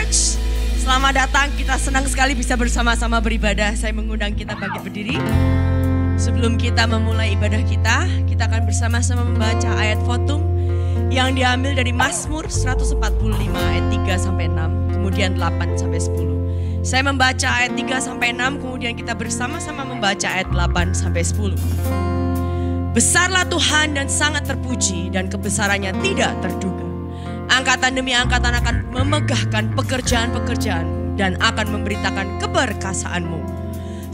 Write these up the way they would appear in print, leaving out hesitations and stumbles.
Church. Selamat datang, kita senang sekali bisa bersama-sama beribadah. Saya mengundang kita bangkit berdiri. Sebelum kita memulai ibadah kita akan bersama-sama membaca ayat fotum yang diambil dari Mazmur 145 ayat 3 sampai 6, kemudian 8 sampai 10. Saya membaca ayat 3 sampai 6, kemudian kita bersama-sama membaca ayat 8 sampai 10. Besarlah Tuhan dan sangat terpuji, dan kebesarannya tidak terduga. Angkatan demi angkatan akan memegahkan pekerjaan-pekerjaan dan akan memberitakan keberkasaanmu.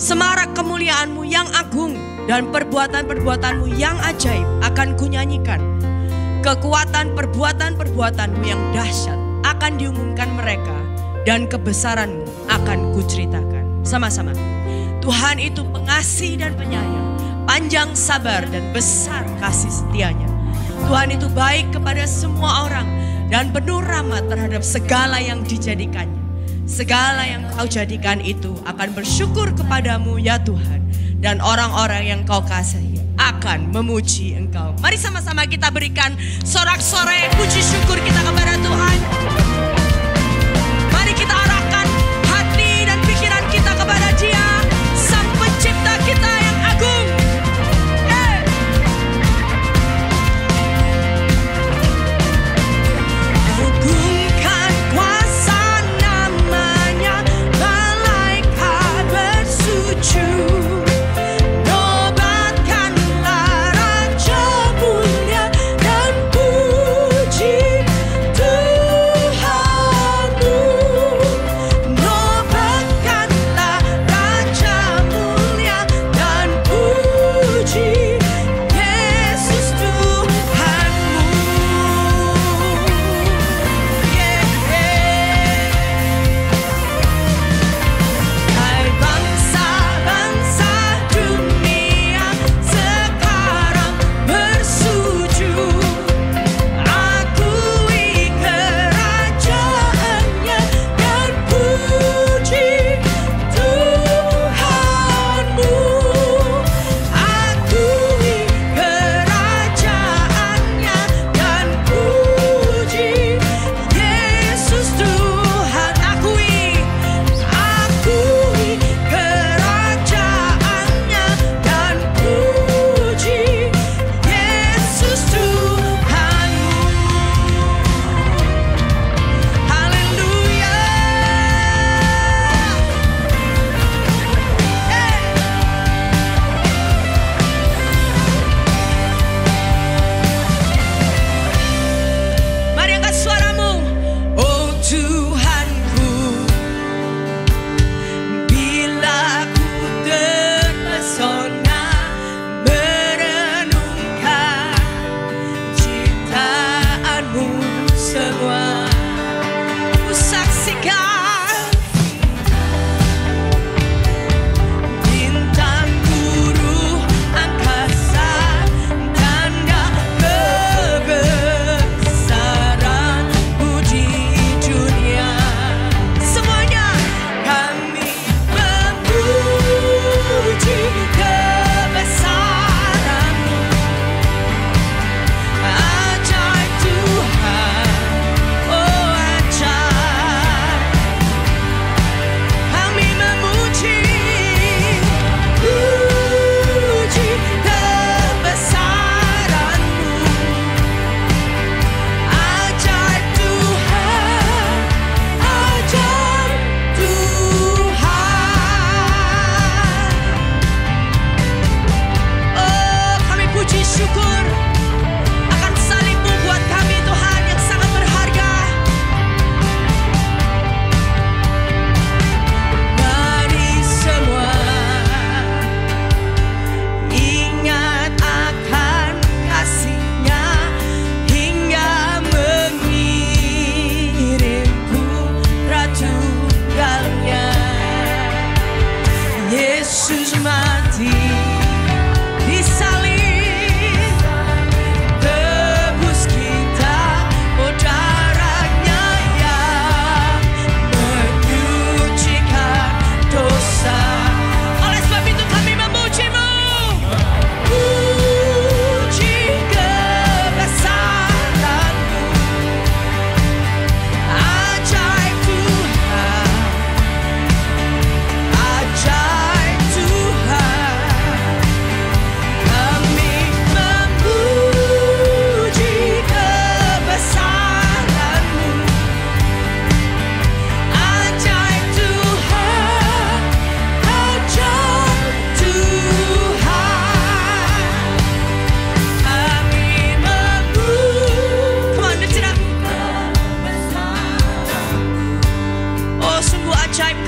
Semarak kemuliaanmu yang agung dan perbuatan-perbuatanmu yang ajaib akan kunyanyikan. Kekuatan perbuatan-perbuatanmu yang dahsyat akan diumumkan mereka, dan kebesaranmu akan kuceritakan. Sama-sama. Tuhan itu pengasih dan penyayang, panjang sabar dan besar kasih setianya. Tuhan itu baik kepada semua orang dan penuh rahmat terhadap segala yang dijadikannya. Segala yang kau jadikan itu akan bersyukur kepadamu ya Tuhan. Dan orang-orang yang kau kasihi akan memuji engkau. Mari sama-sama kita berikan sorak-sorai puji syukur kita kepada Tuhan. Mari kita arahkan hati dan pikiran kita kepada Dia, Sang Pencipta kita yang agung. Agungkan kuasa namanya, malaikat bersujud. Nobatkanlah Raja mulia dan puji Tuhan.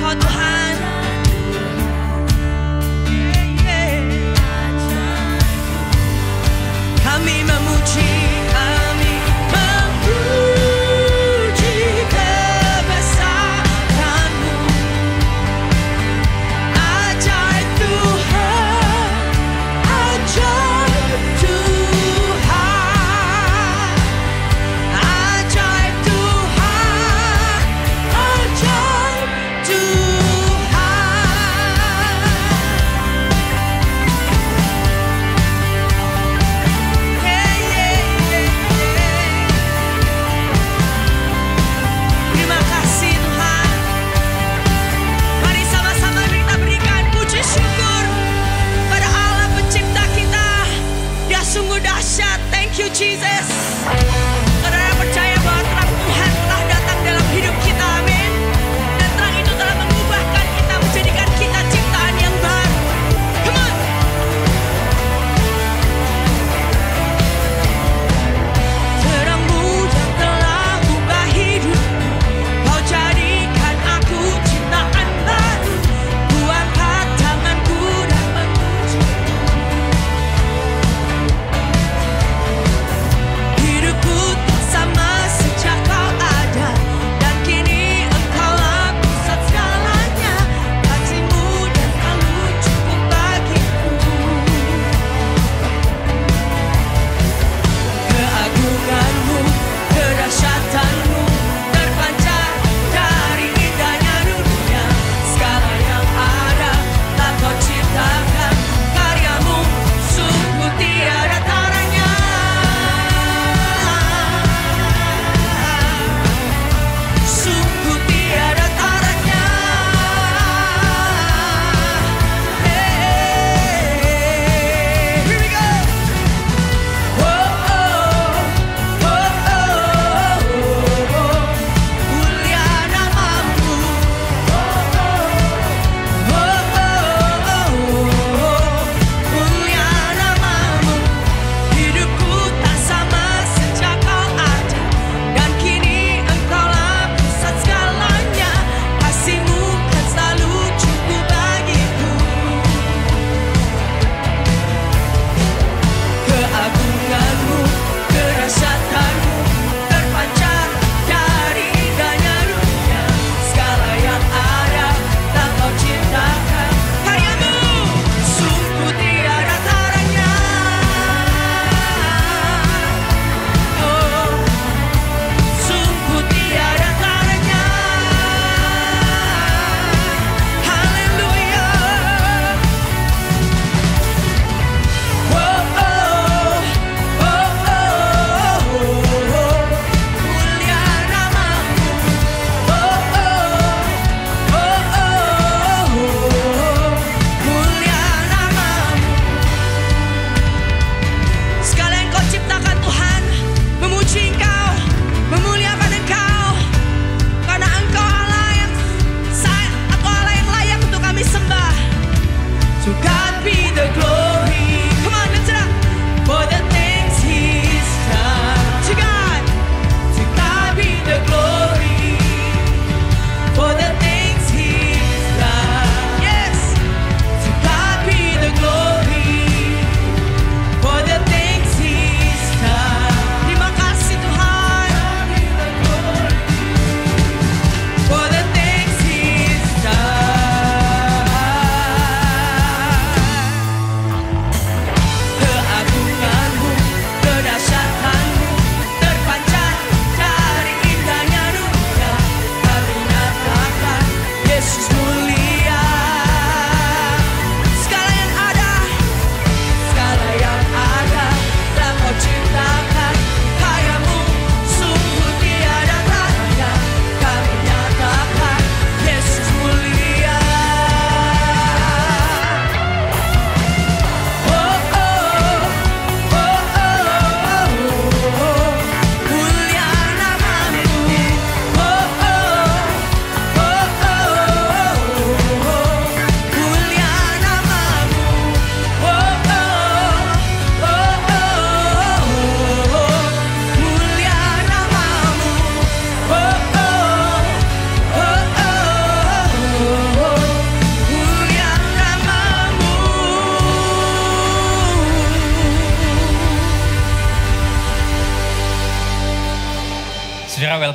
Engkau Tuhan. Kami memuji, kami memuji kebesaran-Mu. Ajaib Tuhan, ajaib Tuhan, ajaib Tuhan, ajaib Tuhan.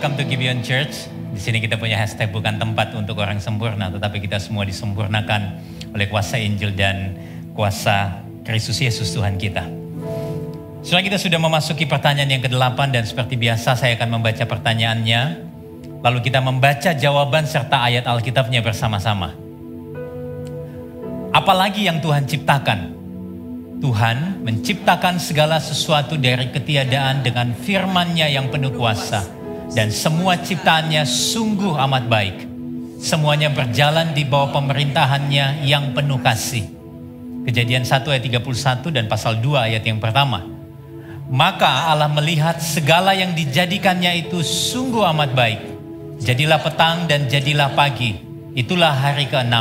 welcome to Gibeon Church. Di sini kita punya hashtag bukan tempat untuk orang sempurna, tetapi kita semua disempurnakan oleh kuasa Injil dan kuasa Kristus Yesus Tuhan kita. Setelah kita sudah memasuki pertanyaan yang ke-8 dan seperti biasa saya akan membaca pertanyaannya. Lalu kita membaca jawaban serta ayat Alkitabnya bersama-sama. Apalagi yang Tuhan ciptakan? Tuhan menciptakan segala sesuatu dari ketiadaan dengan firman-Nya yang penuh kuasa. Dan semua ciptaannya sungguh amat baik. Semuanya berjalan di bawah pemerintahannya yang penuh kasih. Kejadian 1 ayat 31 dan pasal 2 ayat yang pertama. Maka Allah melihat segala yang dijadikannya itu sungguh amat baik. Jadilah petang dan jadilah pagi. Itulah hari ke-6.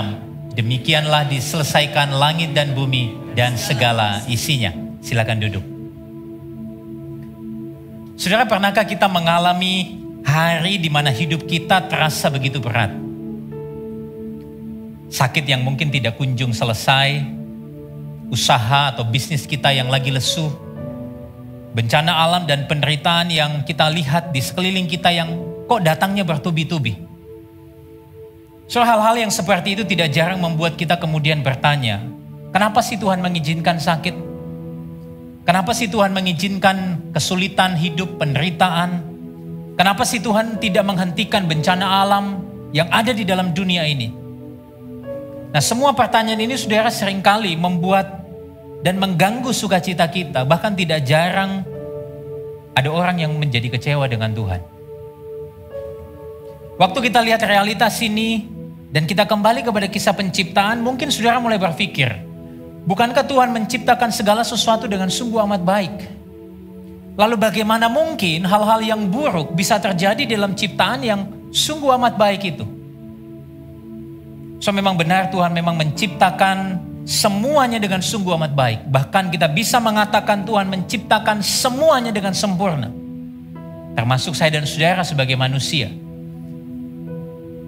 Demikianlah diselesaikan langit dan bumi dan segala isinya. Silakan duduk. Saudara, pernahkah kita mengalami hari di mana hidup kita terasa begitu berat? Sakit yang mungkin tidak kunjung selesai, usaha atau bisnis kita yang lagi lesu, bencana alam dan penderitaan yang kita lihat di sekeliling kita yang kok datangnya bertubi-tubi. Hal-hal yang seperti itu tidak jarang membuat kita kemudian bertanya, kenapa sih Tuhan mengizinkan sakit? Kenapa sih Tuhan mengizinkan kesulitan hidup, penderitaan? Kenapa sih Tuhan tidak menghentikan bencana alam yang ada di dalam dunia ini? Nah, semua pertanyaan ini saudara seringkali membuat dan mengganggu sukacita kita. Bahkan tidak jarang ada orang yang menjadi kecewa dengan Tuhan. Waktu kita lihat realitas ini dan kita kembali kepada kisah penciptaan, mungkin saudara mulai berpikir, bukankah Tuhan menciptakan segala sesuatu dengan sungguh amat baik? Lalu bagaimana mungkin hal-hal yang buruk bisa terjadi dalam ciptaan yang sungguh amat baik itu? Memang benar Tuhan memang menciptakan semuanya dengan sungguh amat baik. Bahkan kita bisa mengatakan Tuhan menciptakan semuanya dengan sempurna. Termasuk saya dan saudara sebagai manusia.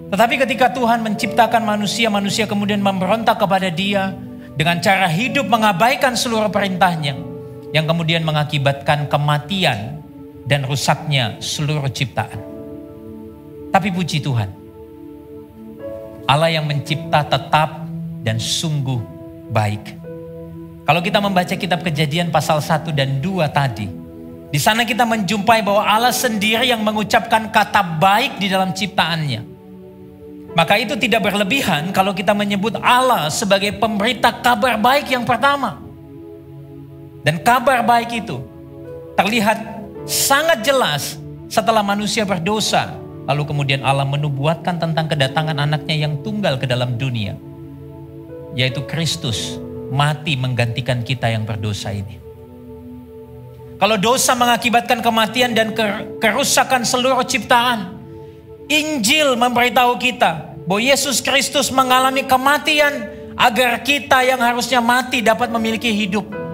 Tetapi ketika Tuhan menciptakan manusia, manusia kemudian memberontak kepada Dia dengan cara hidup mengabaikan seluruh perintahnya, yang kemudian mengakibatkan kematian dan rusaknya seluruh ciptaan. Tapi puji Tuhan, Allah yang mencipta tetap dan sungguh baik. Kalau kita membaca kitab Kejadian pasal 1 dan 2 tadi, di sana kita menjumpai bahwa Allah sendiri yang mengucapkan kata baik di dalam ciptaannya. Maka itu tidak berlebihan kalau kita menyebut Allah sebagai pemberita kabar baik yang pertama. Dan kabar baik itu terlihat sangat jelas setelah manusia berdosa. Lalu kemudian Allah menubuatkan tentang kedatangan anaknya yang tunggal ke dalam dunia. Yaitu Kristus mati menggantikan kita yang berdosa ini. Kalau dosa mengakibatkan kematian dan kerusakan seluruh ciptaan, Injil memberitahu kita bahwa Yesus Kristus mengalami kematian agar kita yang harusnya mati dapat memiliki hidup.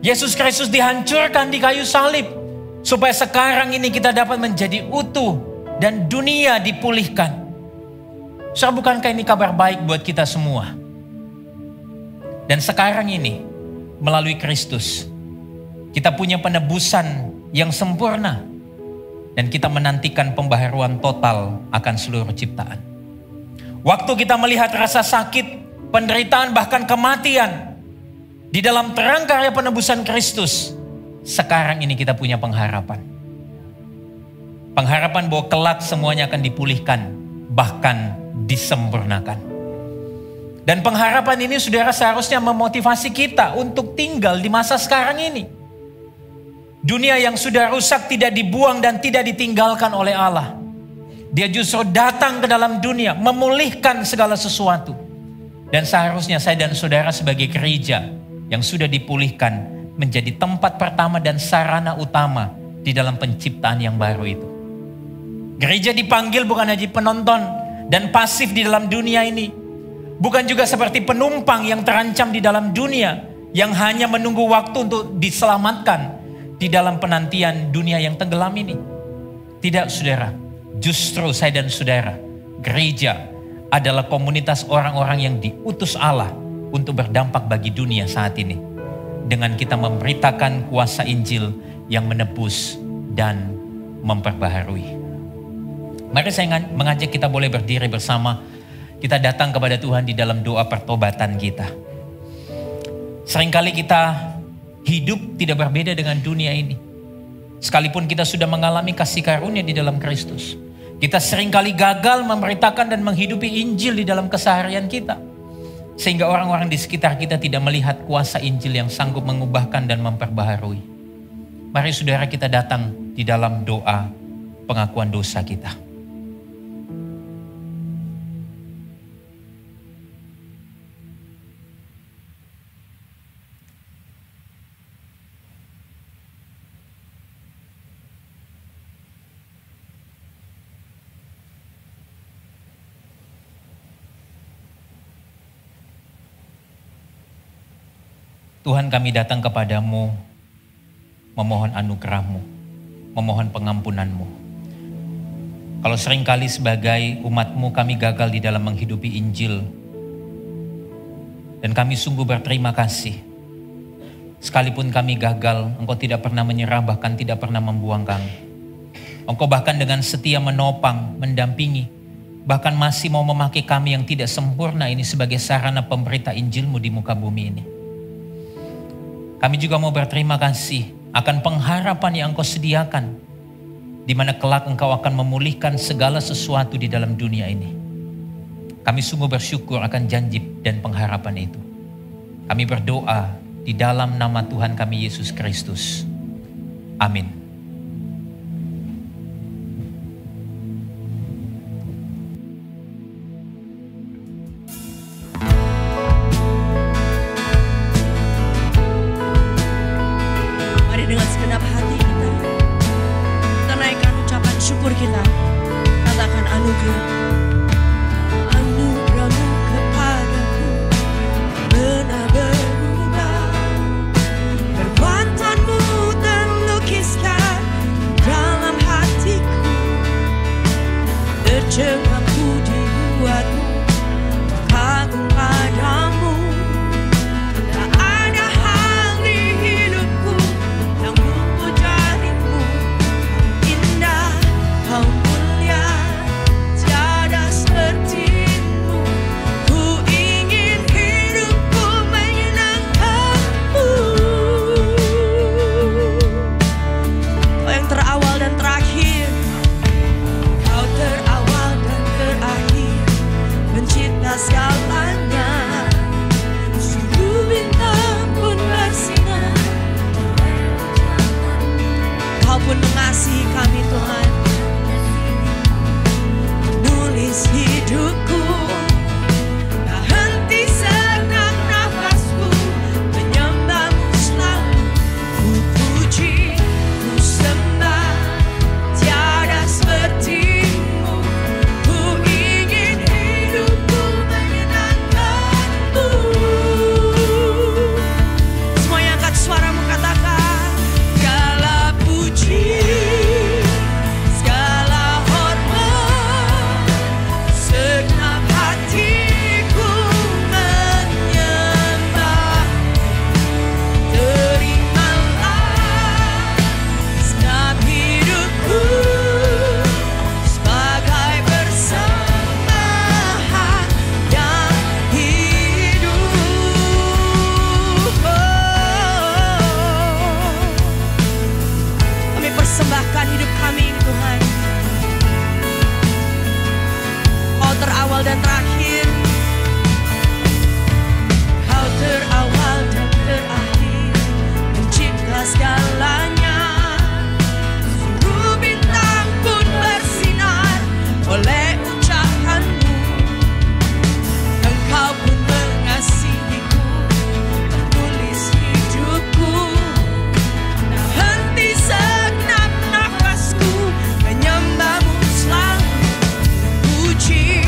Yesus Kristus dihancurkan di kayu salib supaya sekarang ini kita dapat menjadi utuh dan dunia dipulihkan. Bukankah ini kabar baik buat kita semua? Dan sekarang ini melalui Kristus kita punya penebusan yang sempurna. Dan kita menantikan pembaharuan total akan seluruh ciptaan. Waktu kita melihat rasa sakit, penderitaan, bahkan kematian, di dalam terang karya penebusan Kristus, sekarang ini kita punya pengharapan. Pengharapan bahwa kelak semuanya akan dipulihkan, bahkan disempurnakan. Dan pengharapan ini saudara seharusnya memotivasi kita untuk tinggal di masa sekarang ini. Dunia yang sudah rusak tidak dibuang dan tidak ditinggalkan oleh Allah. Dia justru datang ke dalam dunia, memulihkan segala sesuatu. Dan seharusnya saya dan saudara sebagai gereja yang sudah dipulihkan menjadi tempat pertama dan sarana utama di dalam penciptaan yang baru itu. Gereja dipanggil bukan hanya penonton dan pasif di dalam dunia ini. Bukan juga seperti penumpang yang terancam di dalam dunia yang hanya menunggu waktu untuk diselamatkan di dalam penantian dunia yang tenggelam ini. Tidak saudara, justru saya dan saudara, gereja adalah komunitas orang-orang yang diutus Allah untuk berdampak bagi dunia saat ini. Dengan kita memberitakan kuasa Injil yang menebus dan memperbaharui. Mari saya mengajak kita boleh berdiri bersama. Kita datang kepada Tuhan di dalam doa pertobatan kita. Seringkali kita hidup tidak berbeda dengan dunia ini. Sekalipun kita sudah mengalami kasih karunia di dalam Kristus. Kita seringkali gagal memberitakan dan menghidupi Injil di dalam keseharian kita. Sehingga orang-orang di sekitar kita tidak melihat kuasa Injil yang sanggup mengubahkan dan memperbaharui. Mari saudara kita datang di dalam doa pengakuan dosa kita. Tuhan, kami datang kepadamu, memohon anugerah-Mu, memohon pengampunan-Mu. Kalau seringkali sebagai umat-Mu kami gagal di dalam menghidupi Injil, dan kami sungguh berterima kasih. Sekalipun kami gagal, Engkau tidak pernah menyerah, bahkan tidak pernah membuang kami. Engkau bahkan dengan setia menopang, mendampingi, bahkan masih mau memakai kami yang tidak sempurna ini sebagai sarana pemberita Injil-Mu di muka bumi ini. Kami juga mau berterima kasih akan pengharapan yang Engkau sediakan, di mana kelak Engkau akan memulihkan segala sesuatu di dalam dunia ini. Kami sungguh bersyukur akan janji dan pengharapan itu. Kami berdoa di dalam nama Tuhan kami Yesus Kristus. Amin. Puji,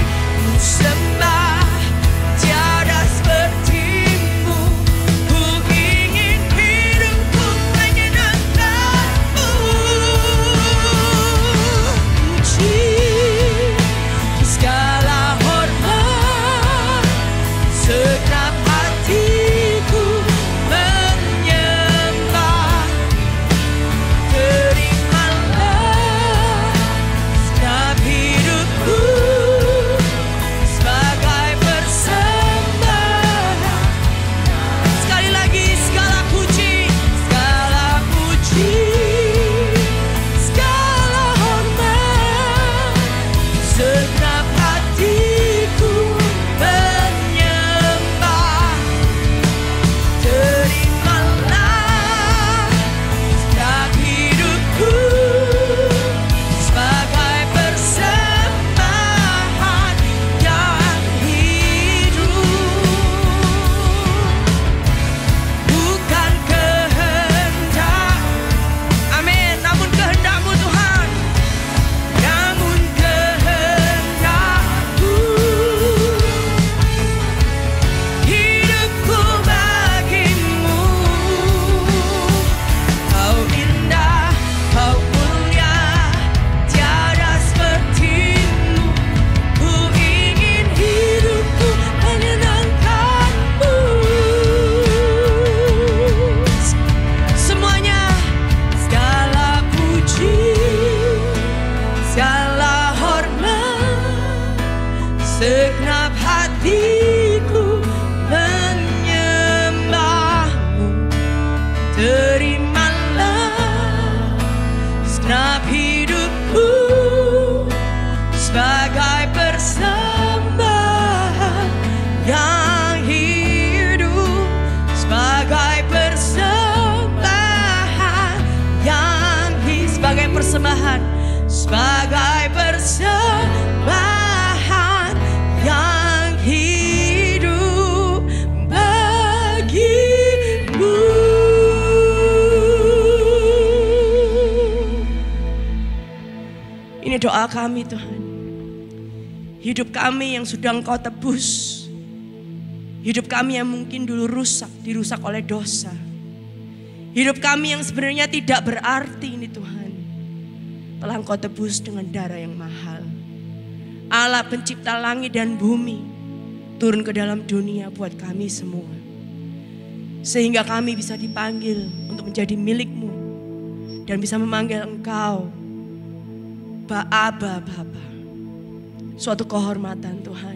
segenap hatiku menyembahmu. Terimalah segenap hidupku sebagai persembahan yang hidup, sebagai persembahan yang hidup, sebagai persembahan, sebagai persembahan yang hidup bagimu. Ini doa kami Tuhan. Hidup kami yang sudah Engkau tebus. Hidup kami yang mungkin dulu dirusak oleh dosa. Hidup kami yang sebenarnya tidak berarti ini Tuhan, telah Engkau tebus dengan darah yang mahal. Allah pencipta langit dan bumi turun ke dalam dunia buat kami semua. Sehingga kami bisa dipanggil untuk menjadi milik-Mu. Dan bisa memanggil Engkau Abba, Bapa. Suatu kehormatan Tuhan.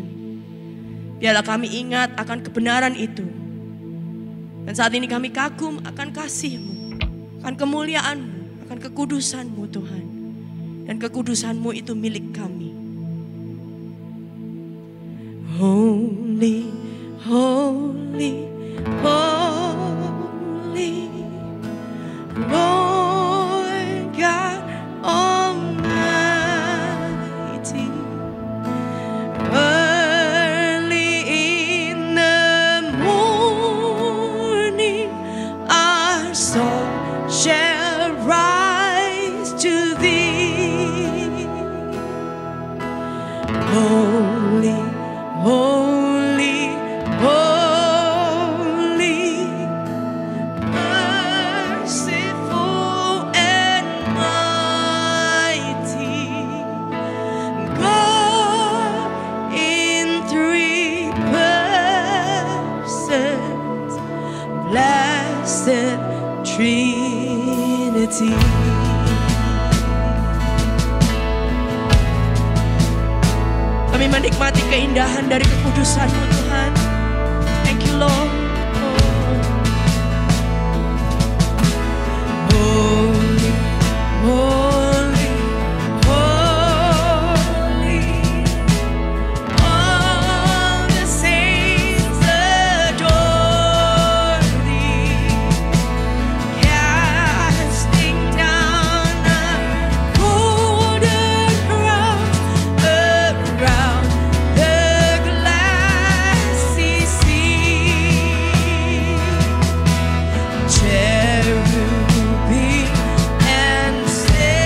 Biarlah kami ingat akan kebenaran itu. Dan saat ini kami kagum akan kasih-Mu, akan kemuliaan-Mu, akan kekudusan-Mu Tuhan. Dan kekudusan-Mu itu milik kami. Holy, holy, holy, Lord God Almighty. Early in the morning, our soul shall rise to Thee. Holy, holy, holy, merciful and mighty, God in three persons, blessed Trinity. Kami menikmati keindahan dari kekudusan-Mu Tuhan. Thank you Lord. Holy, holy, holy, all the saints adore Thee, casting down a golden crown around the glassy sea. Cherubim and seraphim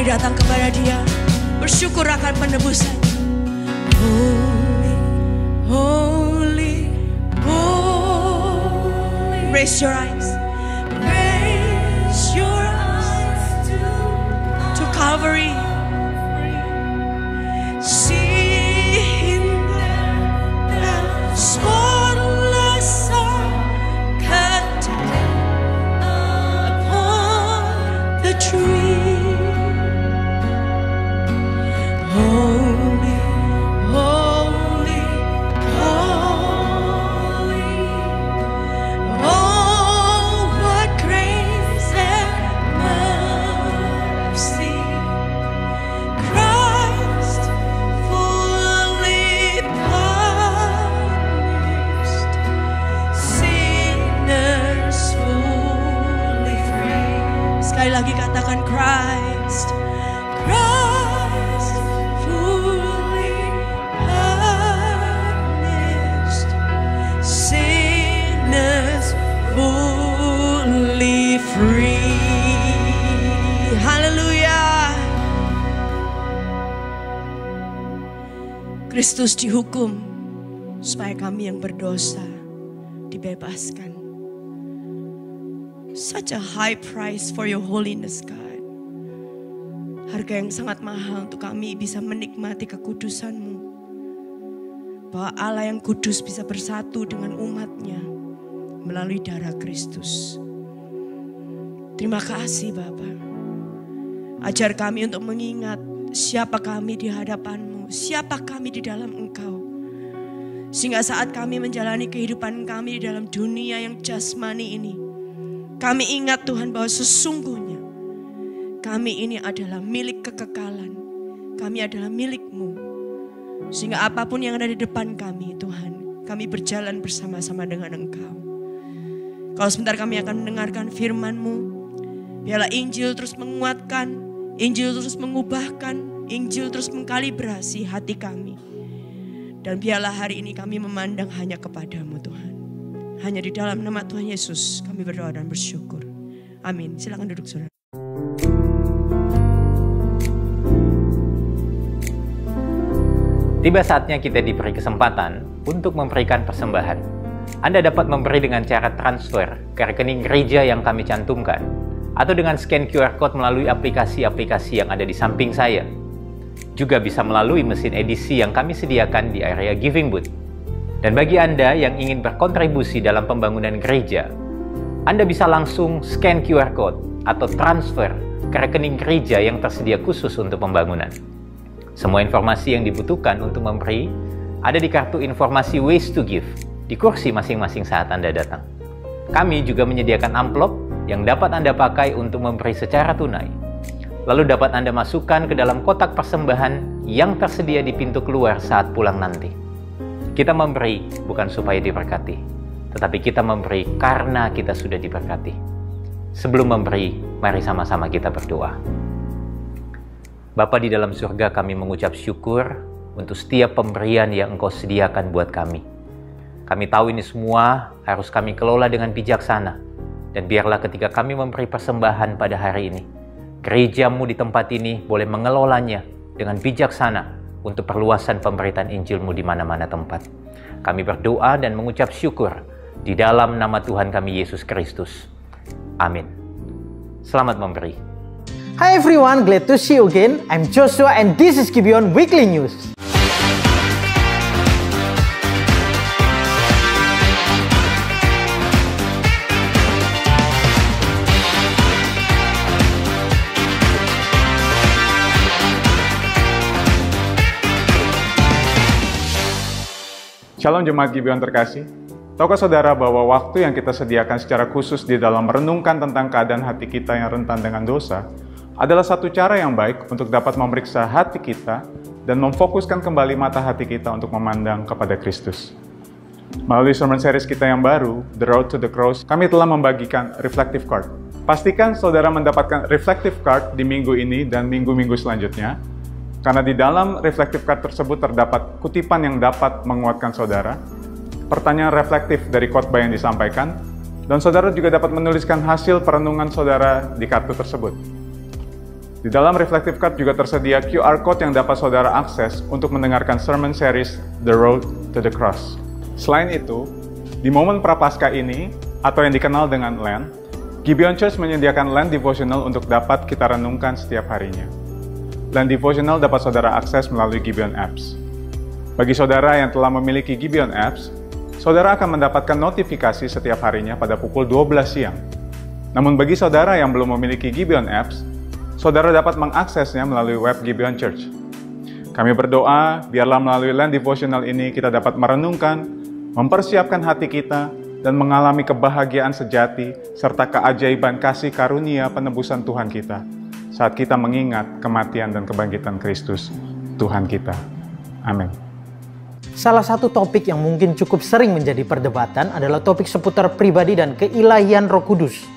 datang kepada Dia, bersyukur akan penebusannya. Holy, holy, holy. Raise your eyes. Raise your eyes to Calvary. See Him there, spotless Son, cut upon the tree. Holy, holy, holy. Oh, what grace and mercy. Christ fully punished, sinners fully free. Sekali lagi katakan Christ. Christ fully punished, sinners fully free. Haleluya. Kristus dihukum supaya kami yang berdosa dibebaskan. Such a high price for your holiness, God. Harga yang sangat mahal untuk kami bisa menikmati kekudusan-Mu. Bahwa Allah yang kudus bisa bersatu dengan umat-Nya melalui darah Kristus. Terima kasih Bapa. Ajar kami untuk mengingat siapa kami di hadapan-Mu, siapa kami di dalam Engkau. Sehingga saat kami menjalani kehidupan kami di dalam dunia yang jasmani ini, kami ingat Tuhan bahwa sesungguhnya kami ini adalah milik kekekalan. Kami adalah milik-Mu. Sehingga apapun yang ada di depan kami Tuhan, kami berjalan bersama-sama dengan Engkau. Kalau sebentar kami akan mendengarkan firman-Mu, biarlah Injil terus menguatkan, Injil terus mengubahkan, Injil terus mengkalibrasi hati kami. Dan biarlah hari ini kami memandang hanya kepada-Mu Tuhan. Hanya di dalam nama Tuhan Yesus kami berdoa dan bersyukur. Amin. Silakan duduk saudara. Tiba saatnya kita diberi kesempatan untuk memberikan persembahan. Anda dapat memberi dengan cara transfer ke rekening gereja yang kami cantumkan, atau dengan scan QR Code melalui aplikasi-aplikasi yang ada di samping saya. Juga bisa melalui mesin edisi yang kami sediakan di area Giving Booth. Dan bagi Anda yang ingin berkontribusi dalam pembangunan gereja, Anda bisa langsung scan QR Code atau transfer ke rekening gereja yang tersedia khusus untuk pembangunan. Semua informasi yang dibutuhkan untuk memberi ada di kartu informasi Ways to Give di kursi masing-masing saat Anda datang. Kami juga menyediakan amplop yang dapat Anda pakai untuk memberi secara tunai. Lalu dapat Anda masukkan ke dalam kotak persembahan yang tersedia di pintu keluar saat pulang nanti. Kita memberi bukan supaya diberkati, tetapi kita memberi karena kita sudah diberkati. Sebelum memberi, mari sama-sama kita berdoa. Bapa di dalam surga, kami mengucap syukur untuk setiap pemberian yang Engkau sediakan buat kami. Kami tahu ini semua harus kami kelola dengan bijaksana. Dan biarlah ketika kami memberi persembahan pada hari ini, gereja-Mu di tempat ini boleh mengelolanya dengan bijaksana untuk perluasan pemberitaan Injil-Mu di mana-mana tempat. Kami berdoa dan mengucap syukur di dalam nama Tuhan kami Yesus Kristus. Amin. Selamat memberi. Hi everyone, glad to see you again. I'm Joshua and this is Gibeon Weekly News. Shalom Jemaat Gibeon terkasih. Tahukah saudara bahwa waktu yang kita sediakan secara khusus di dalam merenungkan tentang keadaan hati kita yang rentan dengan dosa adalah satu cara yang baik untuk dapat memeriksa hati kita dan memfokuskan kembali mata hati kita untuk memandang kepada Kristus. Melalui sermon series kita yang baru, The Road to the Cross, kami telah membagikan reflective card. Pastikan saudara mendapatkan reflective card di minggu ini dan minggu-minggu selanjutnya, karena di dalam reflective card tersebut terdapat kutipan yang dapat menguatkan saudara, pertanyaan reflektif dari khotbah yang disampaikan, dan saudara juga dapat menuliskan hasil perenungan saudara di kartu tersebut. Di dalam Reflective Card juga tersedia QR Code yang dapat saudara akses untuk mendengarkan sermon series The Road to the Cross. Selain itu, di momen Prapaskah ini, atau yang dikenal dengan Lent, Gibeon Church menyediakan Lent Devotional untuk dapat kita renungkan setiap harinya. Lent Devotional dapat saudara akses melalui Gibeon Apps. Bagi saudara yang telah memiliki Gibeon Apps, saudara akan mendapatkan notifikasi setiap harinya pada pukul 12 siang. Namun bagi saudara yang belum memiliki Gibeon Apps, saudara dapat mengaksesnya melalui web Gibeon Church. Kami berdoa, biarlah melalui Lent Devotional ini kita dapat merenungkan, mempersiapkan hati kita, dan mengalami kebahagiaan sejati serta keajaiban kasih karunia penebusan Tuhan kita saat kita mengingat kematian dan kebangkitan Kristus, Tuhan kita. Amin. Salah satu topik yang mungkin cukup sering menjadi perdebatan adalah topik seputar pribadi dan keilahian Roh Kudus,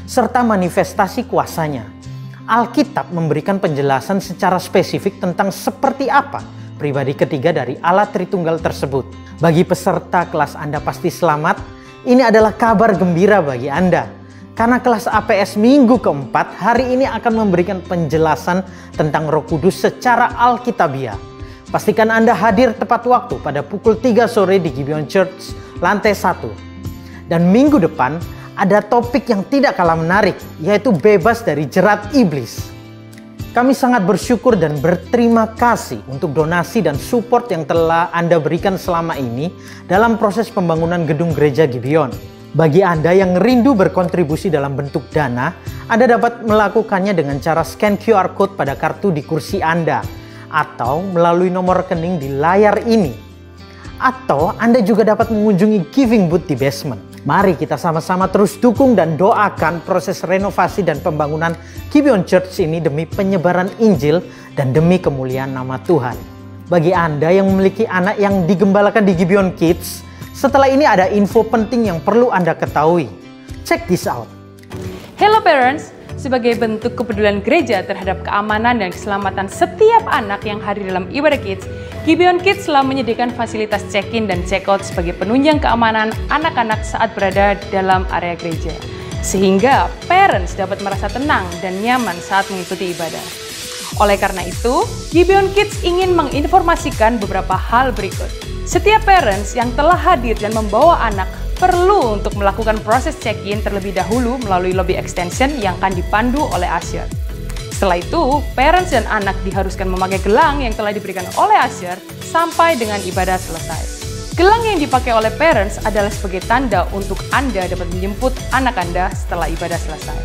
serta manifestasi kuasanya. Alkitab memberikan penjelasan secara spesifik tentang seperti apa pribadi ketiga dari Allah Tritunggal tersebut. Bagi peserta kelas Anda pasti selamat, ini adalah kabar gembira bagi Anda. Karena kelas APS minggu keempat hari ini akan memberikan penjelasan tentang Roh Kudus secara alkitabiah. Pastikan Anda hadir tepat waktu pada pukul 3 sore di Gibeon Church lantai 1. Dan minggu depan ada topik yang tidak kalah menarik, yaitu bebas dari jerat iblis. Kami sangat bersyukur dan berterima kasih untuk donasi dan support yang telah Anda berikan selama ini dalam proses pembangunan gedung gereja Gibeon. Bagi Anda yang rindu berkontribusi dalam bentuk dana, Anda dapat melakukannya dengan cara scan QR Code pada kartu di kursi Anda, atau melalui nomor rekening di layar ini. Atau Anda juga dapat mengunjungi giving booth di basement. Mari kita sama-sama terus dukung dan doakan proses renovasi dan pembangunan Gibeon Church ini demi penyebaran Injil dan demi kemuliaan nama Tuhan. Bagi Anda yang memiliki anak yang digembalakan di Gibeon Kids, setelah ini ada info penting yang perlu Anda ketahui. Check this out. Hello parents, sebagai bentuk kepedulian gereja terhadap keamanan dan keselamatan setiap anak yang hadir dalam ibadah Kids, Gibeon Kids telah menyediakan fasilitas check-in dan check-out sebagai penunjang keamanan anak-anak saat berada dalam area gereja. Sehingga parents dapat merasa tenang dan nyaman saat mengikuti ibadah. Oleh karena itu, Gibeon Kids ingin menginformasikan beberapa hal berikut. Setiap parents yang telah hadir dan membawa anak perlu untuk melakukan proses check-in terlebih dahulu melalui lobby extension yang akan dipandu oleh usher. Setelah itu, parents dan anak diharuskan memakai gelang yang telah diberikan oleh usher sampai dengan ibadah selesai. Gelang yang dipakai oleh parents adalah sebagai tanda untuk Anda dapat menjemput anak Anda setelah ibadah selesai.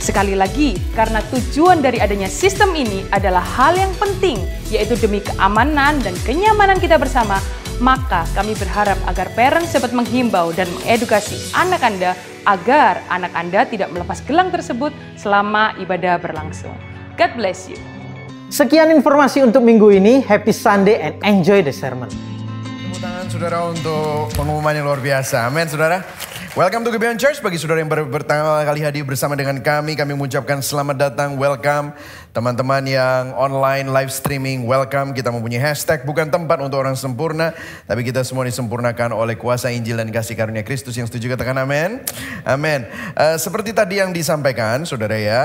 Sekali lagi, karena tujuan dari adanya sistem ini adalah hal yang penting, yaitu demi keamanan dan kenyamanan kita bersama, maka kami berharap agar parents dapat menghimbau dan mengedukasi anak Anda agar anak Anda tidak melepas gelang tersebut selama ibadah berlangsung. God bless you. Sekian informasi untuk minggu ini. Happy Sunday and enjoy the sermon. Tepuk tangan saudara untuk pengumuman yang luar biasa. Amin saudara. Welcome to Gibeon Church. Bagi saudara yang pertama kali hadir bersama dengan kami mengucapkan selamat datang, welcome. Teman-teman yang online live streaming, welcome. Kita mempunyai hashtag bukan tempat untuk orang sempurna, tapi kita semua disempurnakan oleh kuasa Injil dan kasih karunia Kristus. Yang setuju katakan amin. Amin. Seperti tadi yang disampaikan saudara ya,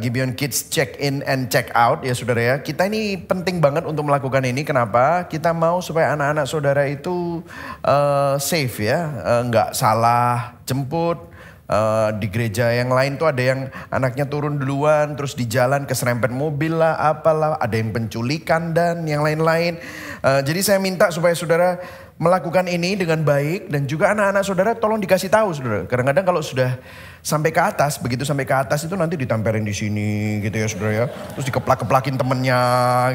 Gibeon Kids check in and check out ya saudara ya. Kita ini penting banget untuk melakukan ini. Kenapa? Kita mau supaya anak-anak saudara itu safe ya, nggak salah jemput. Di gereja yang lain tuh ada yang anaknya turun duluan terus di jalan keserempet mobil lah apalah, ada yang penculikan dan yang lain-lain. Jadi saya minta supaya saudara melakukan ini dengan baik dan juga anak-anak saudara tolong dikasih tahu saudara. Kadang-kadang kalau sudah sampai ke atas, begitu sampai ke atas itu nanti ditempelin di sini gitu ya saudara ya. Terus dikeplak-keplakin temennya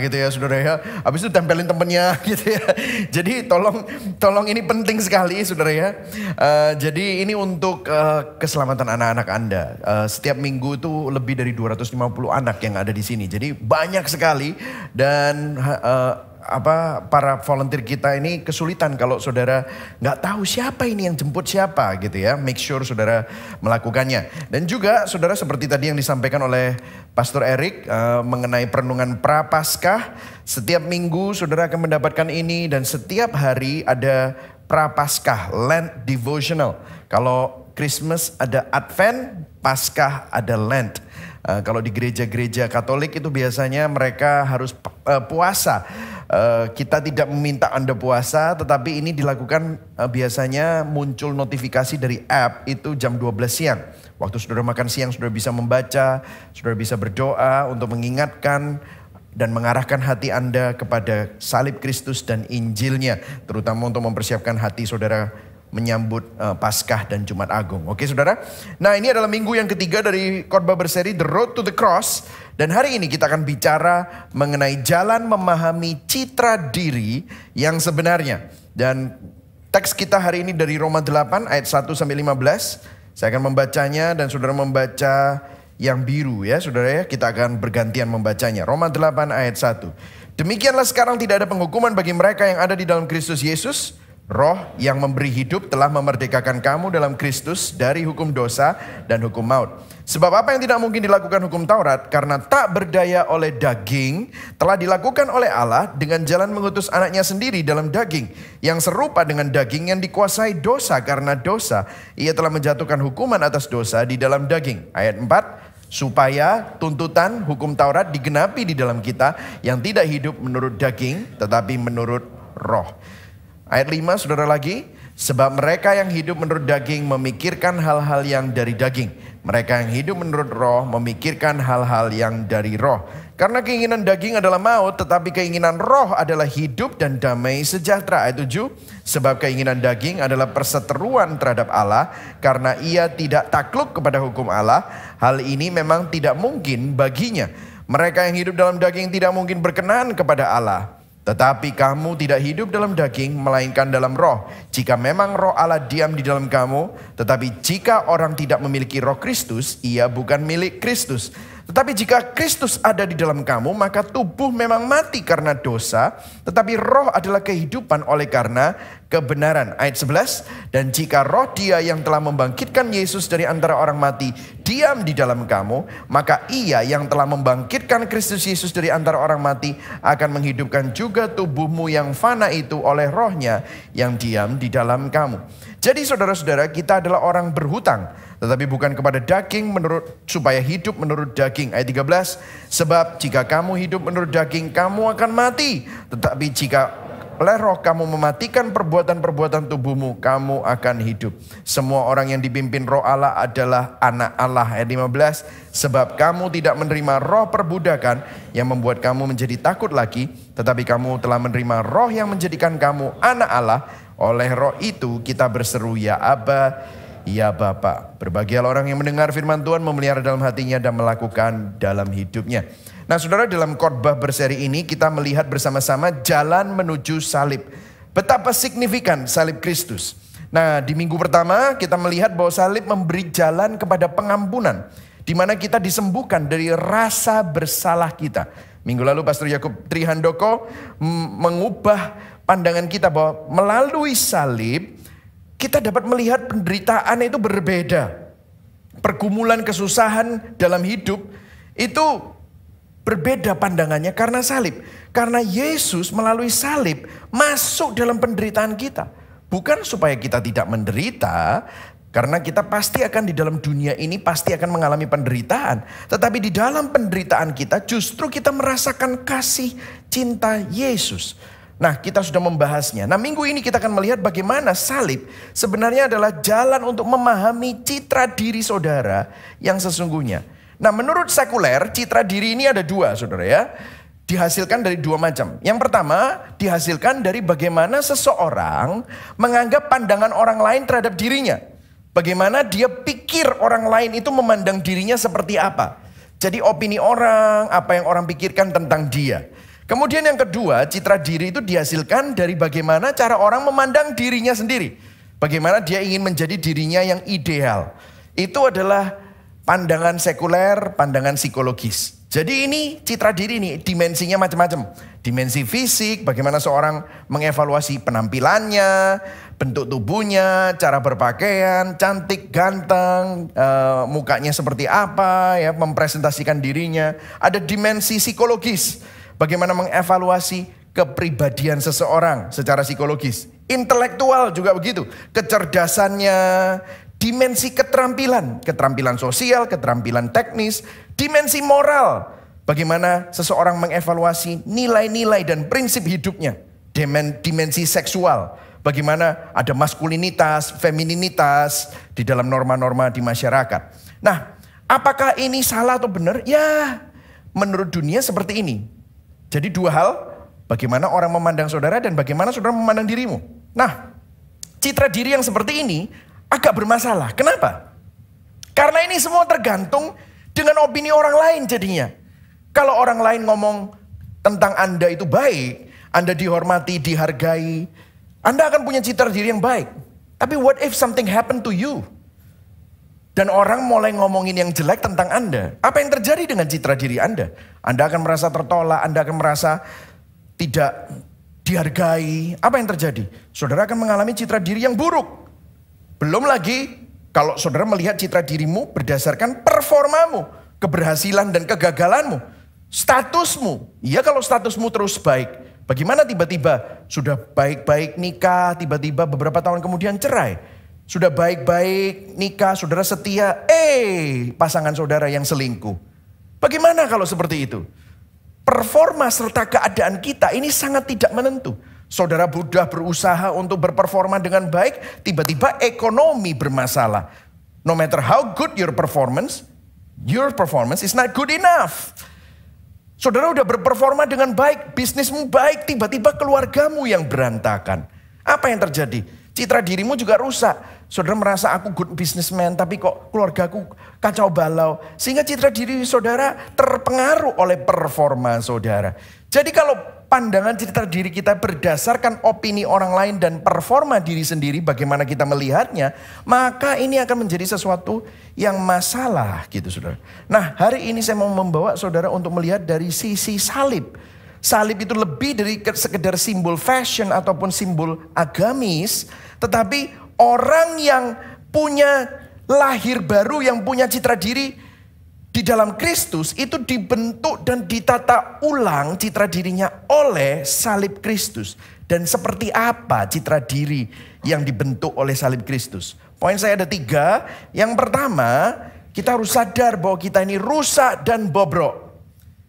gitu ya saudara ya. Habis itu tempelin temennya gitu ya. Jadi tolong ini penting sekali saudara ya. Jadi ini untuk keselamatan anak-anak Anda. Setiap minggu itu lebih dari 250 anak yang ada di sini. Jadi banyak sekali dan para volunteer kita ini kesulitan kalau saudara nggak tahu siapa ini yang jemput siapa gitu ya. Make sure saudara melakukannya. Dan juga saudara seperti tadi yang disampaikan oleh Pastor Eric mengenai perenungan Prapaskah. Setiap minggu saudara akan mendapatkan ini dan setiap hari ada Prapaskah, Lent Devotional. Kalau Christmas ada Advent, Paskah ada Lent. Kalau di gereja-gereja Katolik itu biasanya mereka harus puasa. Kita tidak meminta Anda puasa, tetapi ini dilakukan biasanya muncul notifikasi dari app itu jam 12 siang. Waktu saudara makan siang, saudara bisa membaca, saudara bisa berdoa untuk mengingatkan dan mengarahkan hati Anda kepada salib Kristus dan Injilnya, terutama untuk mempersiapkan hati saudara menyambut Paskah dan Jumat Agung. Oke saudara? Nah, ini adalah minggu yang ketiga dari khotbah berseri The Road to the Cross. Dan hari ini kita akan bicara mengenai jalan memahami citra diri yang sebenarnya. Dan teks kita hari ini dari Roma 8 ayat 1 sampai 15. Saya akan membacanya dan saudara membaca yang biru ya saudara ya. Kita akan bergantian membacanya. Roma 8 ayat 1. Demikianlah sekarang tidak ada penghukuman bagi mereka yang ada di dalam Kristus Yesus. Roh yang memberi hidup telah memerdekakan kamu dalam Kristus dari hukum dosa dan hukum maut. Sebab apa yang tidak mungkin dilakukan hukum Taurat karena tak berdaya oleh daging telah dilakukan oleh Allah dengan jalan mengutus anaknya sendiri dalam daging yang serupa dengan daging yang dikuasai dosa karena dosa. Ia telah menjatuhkan hukuman atas dosa di dalam daging. Ayat 4. Supaya tuntutan hukum Taurat digenapi di dalam kita yang tidak hidup menurut daging tetapi menurut roh. Ayat 5 saudara lagi. Sebab mereka yang hidup menurut daging memikirkan hal-hal yang dari daging. Mereka yang hidup menurut roh memikirkan hal-hal yang dari roh. Karena keinginan daging adalah maut, tetapi keinginan roh adalah hidup dan damai sejahtera. Ayat 7. Sebab keinginan daging adalah perseteruan terhadap Allah, karena ia tidak takluk kepada hukum Allah. Hal ini memang tidak mungkin baginya. Mereka yang hidup dalam daging tidak mungkin berkenan kepada Allah. Tetapi kamu tidak hidup dalam daging, melainkan dalam roh. Jika memang roh Allah diam di dalam kamu, tetapi jika orang tidak memiliki roh Kristus, ia bukan milik Kristus. Tetapi jika Kristus ada di dalam kamu, maka tubuh memang mati karena dosa, tetapi roh adalah kehidupan oleh karena kebenaran. Ayat 11, dan jika roh Dia yang telah membangkitkan Yesus dari antara orang mati diam di dalam kamu, maka Ia yang telah membangkitkan Kristus Yesus dari antara orang mati akan menghidupkan juga tubuhmu yang fana itu oleh rohnya yang diam di dalam kamu. Jadi saudara-saudara, kita adalah orang berhutang, tetapi bukan kepada daging supaya hidup menurut daging. Ayat 13, sebab jika kamu hidup menurut daging, kamu akan mati. Tetapi jika oleh roh kamu mematikan perbuatan-perbuatan tubuhmu, kamu akan hidup. Semua orang yang dipimpin roh Allah adalah anak Allah. Ayat 15, sebab kamu tidak menerima roh perbudakan yang membuat kamu menjadi takut lagi, tetapi kamu telah menerima roh yang menjadikan kamu anak Allah. Oleh roh itu kita berseru, ya Aba, ya Bapa. Berbahagialah orang yang mendengar firman Tuhan, memelihara dalam hatinya dan melakukan dalam hidupnya. Nah saudara, dalam khotbah berseri ini kita melihat bersama-sama jalan menuju salib. Betapa signifikan salib Kristus. Nah di minggu pertama kita melihat bahwa salib memberi jalan kepada pengampunan, di mana kita disembuhkan dari rasa bersalah kita. Minggu lalu Pastor Yakub Trihandoko mengubah pandangan kita bahwa melalui salib kita dapat melihat penderitaan itu berbeda. Pergumulan kesusahan dalam hidup itu berbeda pandangannya karena salib. Karena Yesus melalui salib masuk dalam penderitaan kita. Bukan supaya kita tidak menderita, karena kita pasti akan di dalam dunia ini pasti akan mengalami penderitaan. Tetapi di dalam penderitaan kita justru kita merasakan kasih cinta Yesus. Nah kita sudah membahasnya. Nah minggu ini kita akan melihat bagaimana salib sebenarnya adalah jalan untuk memahami citra diri saudara yang sesungguhnya. Nah menurut sekuler citra diri ini ada dua saudara ya. Dihasilkan dari dua macam. Yang pertama dihasilkan dari bagaimana seseorang menganggap pandangan orang lain terhadap dirinya. Bagaimana dia pikir orang lain itu memandang dirinya seperti apa. Jadi opini orang, apa yang orang pikirkan tentang dia. Kemudian yang kedua, citra diri itu dihasilkan dari bagaimana cara orang memandang dirinya sendiri. Bagaimana dia ingin menjadi dirinya yang ideal. Itu adalah pandangan sekuler, pandangan psikologis. Jadi ini citra diri ini dimensinya macam-macam. Dimensi fisik, bagaimana seorang mengevaluasi penampilannya, bentuk tubuhnya, cara berpakaian, cantik, ganteng, mukanya seperti apa, ya, mempresentasikan dirinya. Ada dimensi psikologis. Bagaimana mengevaluasi kepribadian seseorang secara psikologis. Intelektual juga begitu. Kecerdasannya, dimensi keterampilan. Keterampilan sosial, keterampilan teknis, Dimensi moral, bagaimana seseorang mengevaluasi nilai-nilai dan prinsip hidupnya. Dimensi seksual, bagaimana ada maskulinitas, femininitas di dalam norma-norma di masyarakat. Nah, apakah ini salah atau benar? Ya, menurut dunia seperti ini. Jadi dua hal, bagaimana orang memandang saudara dan bagaimana saudara memandang dirimu. Nah, citra diri yang seperti ini agak bermasalah. Kenapa? Karena ini semua tergantung dengan opini orang lain jadinya. Kalau orang lain ngomong tentang Anda itu baik, Anda dihormati, dihargai, Anda akan punya citra diri yang baik. Tapi what if something happen to you? Dan orang mulai ngomongin yang jelek tentang Anda. Apa yang terjadi dengan citra diri Anda? Anda akan merasa tertolak, Anda akan merasa tidak dihargai. Apa yang terjadi? Saudara akan mengalami citra diri yang buruk. Belum lagi kalau saudara melihat citra dirimu berdasarkan performamu, keberhasilan dan kegagalanmu, statusmu. Ya, kalau statusmu terus baik, bagaimana tiba-tiba sudah baik-baik nikah, tiba-tiba beberapa tahun kemudian cerai. Sudah baik-baik nikah, saudara setia, pasangan saudara yang selingkuh. Bagaimana kalau seperti itu? Performa serta keadaan kita ini sangat tidak menentu. Saudara sudah berusaha untuk berperforma dengan baik, tiba-tiba ekonomi bermasalah. No matter how good your performance is not good enough. Saudara udah berperforma dengan baik, bisnismu baik, tiba-tiba keluargamu yang berantakan. Apa yang terjadi? Citra dirimu juga rusak. Saudara merasa aku good businessman, tapi kok keluargaku kacau balau. Sehingga citra diri saudara terpengaruh oleh performa saudara. Jadi kalau pandangan citra diri kita berdasarkan opini orang lain dan performa diri sendiri, bagaimana kita melihatnya, maka ini akan menjadi sesuatu yang masalah gitu saudara. Nah, hari ini saya mau membawa saudara untuk melihat dari sisi salib. Salib itu lebih dari sekedar simbol fashion ataupun simbol agamis, tetapi orang yang punya lahir baru, yang punya citra diri di dalam Kristus itu dibentuk dan ditata ulang citra dirinya oleh salib Kristus. Dan seperti apa citra diri yang dibentuk oleh salib Kristus? Poin saya ada 3. Yang pertama, kita harus sadar bahwa kita ini rusak dan bobrok.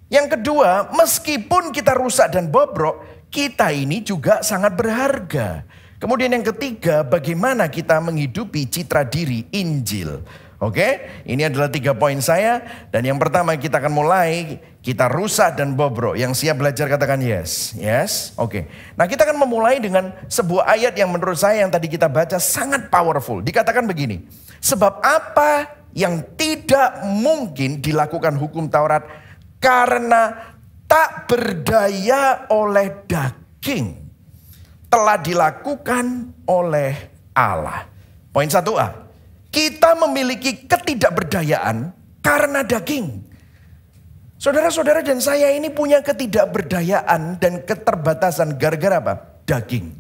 Yang kedua, meskipun kita rusak dan bobrok, kita ini juga sangat berharga. Kemudian yang ketiga, bagaimana kita menghidupi citra diri Injil. Oke, ini adalah 3 poin saya. Dan yang pertama kita akan mulai, kita rusak dan bobrok. Yang siap belajar katakan yes. Yes, oke. Nah, kita akan memulai dengan sebuah ayat yang menurut saya yang tadi kita baca sangat powerful. Dikatakan begini, sebab apa yang tidak mungkin dilakukan hukum Taurat karena tak berdaya oleh daging, telah dilakukan oleh Allah. Poin 1A. Kita memiliki ketidakberdayaan karena daging. Saudara-saudara dan saya ini punya ketidakberdayaan dan keterbatasan gara-gara apa? Daging.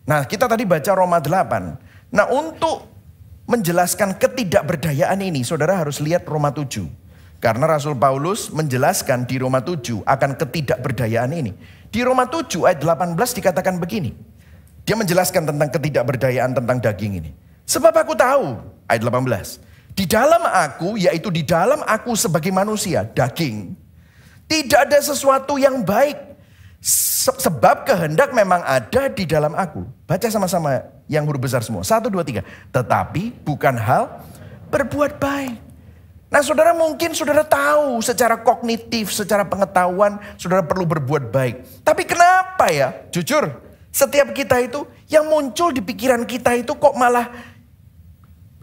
Nah, kita tadi baca Roma 8. Nah, untuk menjelaskan ketidakberdayaan ini, saudara harus lihat Roma 7. Karena Rasul Paulus menjelaskan di Roma 7 akan ketidakberdayaan ini. Di Roma 7 ayat 18 dikatakan begini. Dia menjelaskan tentang ketidakberdayaan tentang daging ini. Sebab aku tahu, ayat 18. Di dalam aku, yaitu di dalam aku sebagai manusia, daging. Tidak ada sesuatu yang baik. Sebab kehendak memang ada di dalam aku. Baca sama-sama yang huruf besar semua. 1, 2, 3. Tetapi bukan hal berbuat baik. Nah, saudara mungkin saudara tahu secara kognitif, secara pengetahuan saudara perlu berbuat baik. Tapi kenapa ya? Jujur, setiap kita itu yang muncul di pikiran kita itu kok malah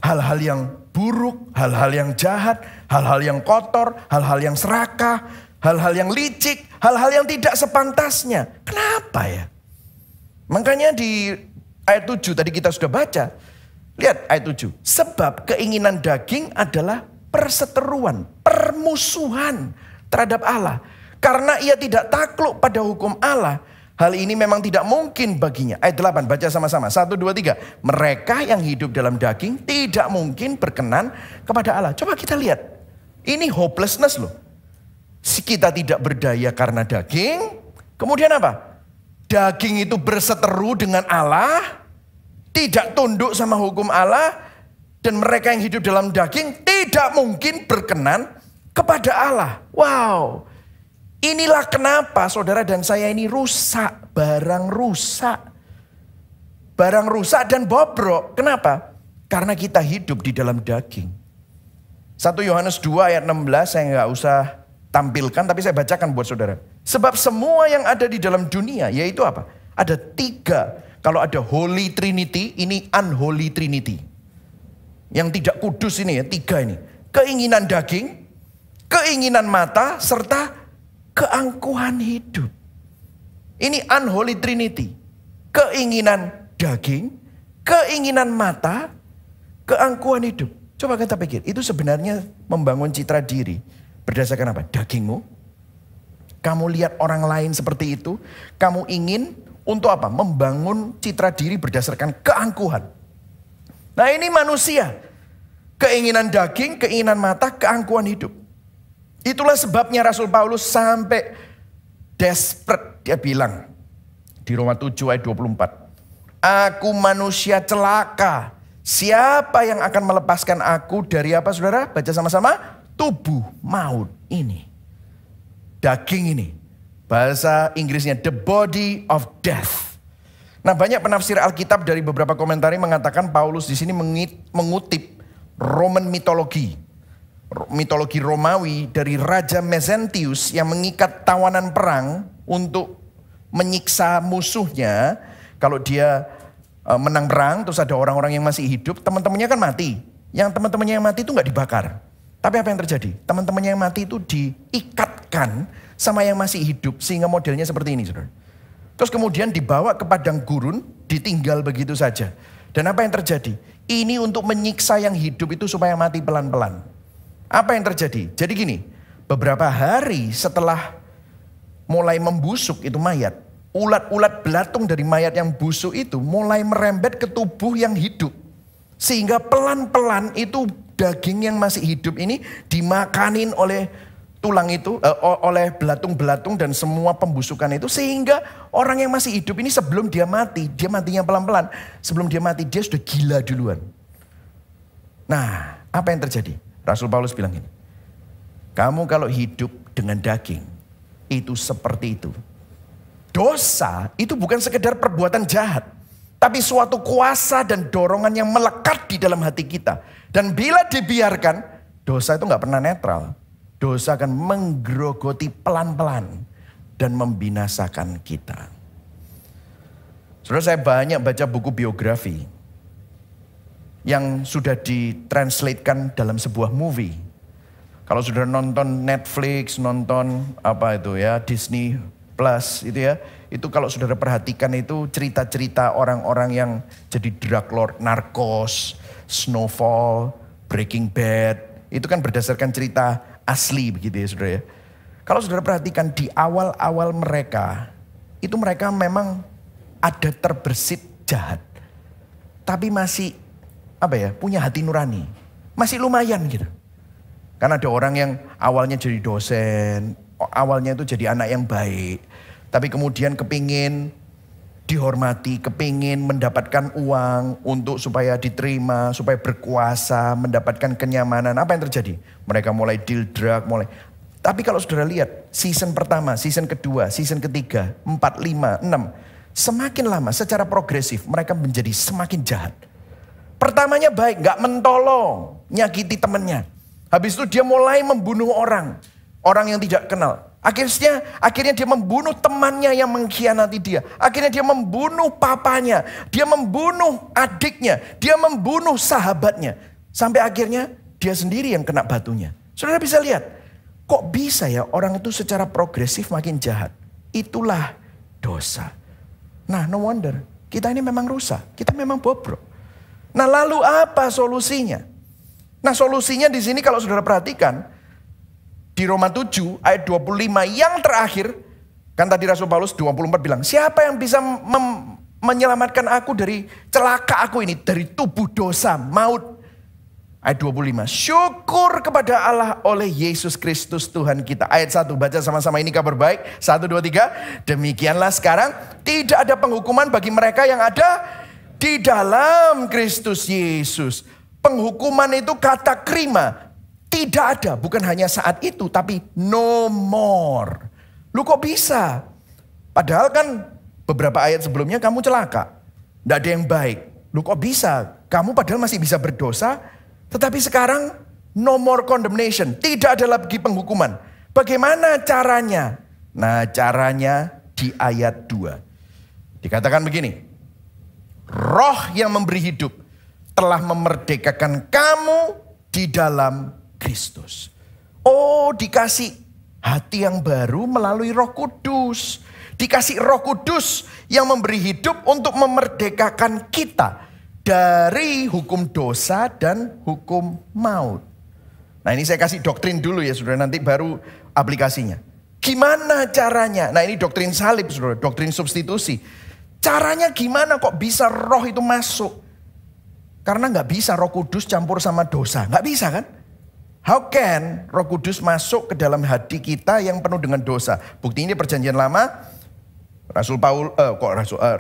hal-hal yang buruk, hal-hal yang jahat, hal-hal yang kotor, hal-hal yang serakah, hal-hal yang licik, hal-hal yang tidak sepantasnya. Kenapa ya? Makanya di ayat 7 tadi kita sudah baca. Lihat ayat 7. Sebab keinginan daging adalah perseteruan, permusuhan terhadap Allah. Karena ia tidak takluk pada hukum Allah, hal ini memang tidak mungkin baginya. Ayat 8, baca sama-sama. 1, 2, 3. Mereka yang hidup dalam daging tidak mungkin berkenan kepada Allah. Coba kita lihat. Ini hopelessness loh. Kita tidak berdaya karena daging. Kemudian apa? Daging itu berseteru dengan Allah. Tidak tunduk sama hukum Allah. Dan mereka yang hidup dalam daging tidak mungkin berkenan kepada Allah. Wow. Inilah kenapa saudara dan saya ini rusak. Barang rusak. Barang rusak dan bobrok. Kenapa? Karena kita hidup di dalam daging. 1 Yohanes 2 ayat 16 saya nggak usah tampilkan, tapi saya bacakan buat saudara. Sebab semua yang ada di dalam dunia, yaitu apa? Ada 3. Kalau ada Holy Trinity, ini Unholy Trinity. Yang tidak kudus ini ya, 3 ini. Keinginan daging, keinginan mata, serta keangkuhan hidup. Ini Unholy Trinity. Keinginan daging, keinginan mata, keangkuhan hidup. Coba kita pikir, itu sebenarnya membangun citra diri. Berdasarkan apa? Dagingmu. Kamu lihat orang lain seperti itu. Kamu ingin untuk apa? Membangun citra diri berdasarkan keangkuhan. Nah ini manusia. Keinginan daging, keinginan mata, keangkuhan hidup. Itulah sebabnya Rasul Paulus sampai desperate. Dia bilang di Roma 7 ayat 24. Aku manusia celaka. Siapa yang akan melepaskan aku dari apa saudara? Baca sama-sama. Tubuh maut ini. Daging ini. Bahasa Inggrisnya the body of death. Nah banyak penafsir Alkitab dari beberapa komentari mengatakan Paulus di sini mengutip Roman mitologi. Mitologi Romawi dari Raja Mezentius yang mengikat tawanan perang untuk menyiksa musuhnya. Kalau dia menang perang terus ada orang-orang yang masih hidup, teman-temannya kan mati. Yang teman-temannya yang mati itu nggak dibakar. Tapi apa yang terjadi? Teman-temannya yang mati itu diikatkan sama yang masih hidup sehingga modelnya seperti ini, saudara. Terus kemudian dibawa ke padang gurun, ditinggal begitu saja. Dan apa yang terjadi? Ini untuk menyiksa yang hidup itu supaya mati pelan-pelan. Apa yang terjadi? Jadi gini, beberapa hari setelah mulai membusuk itu mayat, ulat-ulat belatung dari mayat yang busuk itu mulai merembet ke tubuh yang hidup. Sehingga pelan-pelan itu daging yang masih hidup ini dimakanin oleh tulang itu, oleh belatung-belatung dan semua pembusukan itu. Sehingga orang yang masih hidup ini sebelum dia matinya pelan-pelan. Sebelum dia mati dia sudah gila duluan. Nah apa yang terjadi? Rasul Paulus bilang ini. Kamu kalau hidup dengan daging itu seperti itu. Dosa itu bukan sekedar perbuatan jahat. Tapi suatu kuasa dan dorongan yang melekat di dalam hati kita. Dan bila dibiarkan, dosa itu gak pernah netral. Dosa akan menggerogoti pelan-pelan dan membinasakan kita. Saudara, saya banyak baca buku biografi yang sudah ditranslatekan dalam sebuah movie. Kalau sudah nonton Netflix, nonton apa itu ya, Disney Plus itu ya, itu kalau saudara perhatikan itu cerita-cerita orang-orang yang jadi drug lord, Narcos, Snowfall, Breaking Bad, itu kan berdasarkan cerita asli begitu ya saudara ya. Kalau saudara perhatikan di awal-awal mereka, itu mereka memang ada terbersit jahat. Tapi masih apa ya, punya hati nurani. Masih lumayan gitu. Karena ada orang yang awalnya jadi dosen, awalnya itu jadi anak yang baik. Tapi kemudian kepingin dihormati, kepingin mendapatkan uang untuk supaya diterima, supaya berkuasa, mendapatkan kenyamanan. Apa yang terjadi? Mereka mulai deal drug, mulai. Tapi kalau saudara lihat, season pertama, season kedua, season ketiga, 4, 5, 6. Semakin lama secara progresif mereka menjadi semakin jahat. Pertamanya baik, gak mentolong, nyakiti temannya. Habis itu dia mulai membunuh orang yang tidak kenal. Akhirnya dia membunuh temannya yang mengkhianati dia. Akhirnya dia membunuh papanya, dia membunuh adiknya, dia membunuh sahabatnya. Sampai akhirnya dia sendiri yang kena batunya. Saudara bisa lihat, kok bisa ya orang itu secara progresif makin jahat. Itulah dosa. Nah no wonder, kita ini memang rusak, kita memang bobrok. Nah lalu apa solusinya? Nah solusinya di sini kalau saudara perhatikan, di Roma 7 ayat 25 yang terakhir, kan tadi Rasul Paulus 24 bilang, siapa yang bisa menyelamatkan aku dari celaka aku ini, dari tubuh dosa, maut. Ayat 25, syukur kepada Allah oleh Yesus Kristus Tuhan kita. Ayat 1, baca sama-sama ini kabar baik. 1, 2, 3, demikianlah sekarang tidak ada penghukuman bagi mereka yang ada di dalam Kristus Yesus. Penghukuman itu kata krima. Tidak ada, bukan hanya saat itu, tapi no more. Lu kok bisa? Padahal kan beberapa ayat sebelumnya kamu celaka. Tidak ada yang baik. Lu kok bisa? Kamu padahal masih bisa berdosa, tetapi sekarang no more condemnation. Tidak ada lagi penghukuman. Bagaimana caranya? Nah, caranya di ayat 2. Dikatakan begini. Roh yang memberi hidup telah memerdekakan kamu di dalam Kristus. Oh, dikasih hati yang baru melalui Roh Kudus. Dikasih Roh Kudus yang memberi hidup untuk memerdekakan kita dari hukum dosa dan hukum maut. Nah, ini saya kasih doktrin dulu ya saudara, nanti baru aplikasinya. Gimana caranya? Nah, ini doktrin salib saudara, doktrin substitusi. Caranya gimana kok bisa roh itu masuk? Karena nggak bisa Roh Kudus campur sama dosa. Nggak bisa kan? How can Roh Kudus masuk ke dalam hati kita yang penuh dengan dosa? Bukti ini perjanjian lama.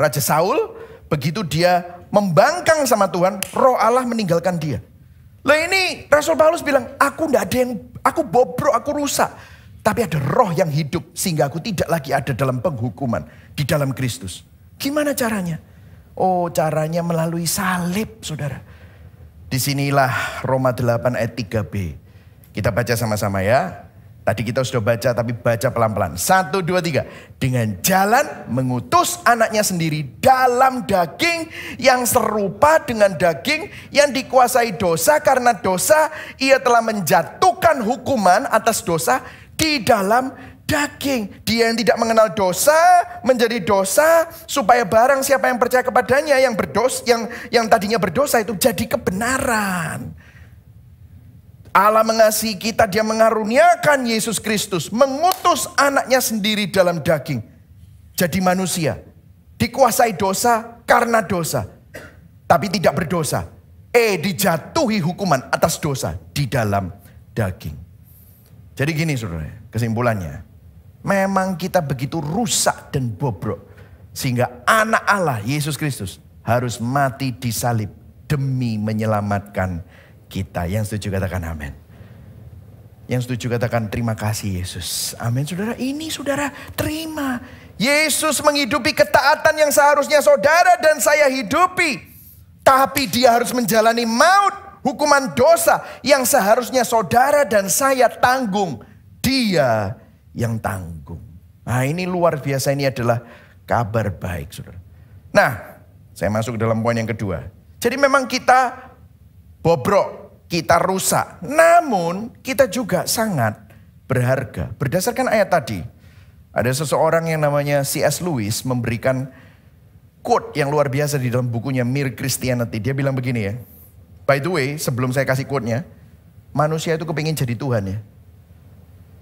Raja Saul, begitu dia membangkang sama Tuhan, Roh Allah meninggalkan dia. Lah ini Rasul Paulus bilang, aku nggak ada yang, aku bobrok, aku rusak. Tapi ada roh yang hidup sehingga aku tidak lagi ada dalam penghukuman di dalam Kristus. Gimana caranya? Oh, caranya melalui salib, saudara. Disinilah Roma 8 ayat 3b. Kita baca sama-sama ya. Tadi kita sudah baca tapi baca pelan-pelan. 1, 2, 3. Dengan jalan mengutus anaknya sendiri dalam daging yang serupa dengan daging yang dikuasai dosa. Karena dosa ia telah menjatuhkan hukuman atas dosa di dalam daging. Dia yang tidak mengenal dosa menjadi dosa supaya barang siapa yang percaya kepadanya yang berdosa, yang tadinya berdosa itu jadi kebenaran. Allah mengasihi kita, dia mengaruniakan Yesus Kristus, mengutus anaknya sendiri dalam daging. Jadi manusia, dikuasai dosa karena dosa, tapi tidak berdosa. Dijatuhi hukuman atas dosa di dalam daging. Jadi gini saudara, kesimpulannya. Memang kita begitu rusak dan bobrok. Sehingga anak Allah, Yesus Kristus, harus mati di salib demi menyelamatkan kita. Yang setuju katakan amin. Yang setuju katakan terima kasih Yesus. Amin saudara. Ini saudara terima. Yesus menghidupi ketaatan yang seharusnya saudara dan saya hidupi. Tapi dia harus menjalani maut, hukuman dosa yang seharusnya saudara dan saya tanggung. Dia yang tanggung. Nah, ini luar biasa, ini adalah kabar baik saudara. Nah, saya masuk ke dalam poin yang kedua. Jadi memang kita bobrok. Kita rusak, namun kita juga sangat berharga. Berdasarkan ayat tadi, ada seseorang yang namanya C.S. Lewis memberikan quote yang luar biasa di dalam bukunya Mere Christianity. Dia bilang begini ya, by the way sebelum saya kasih quote-nya, manusia itu kepingin jadi Tuhan ya.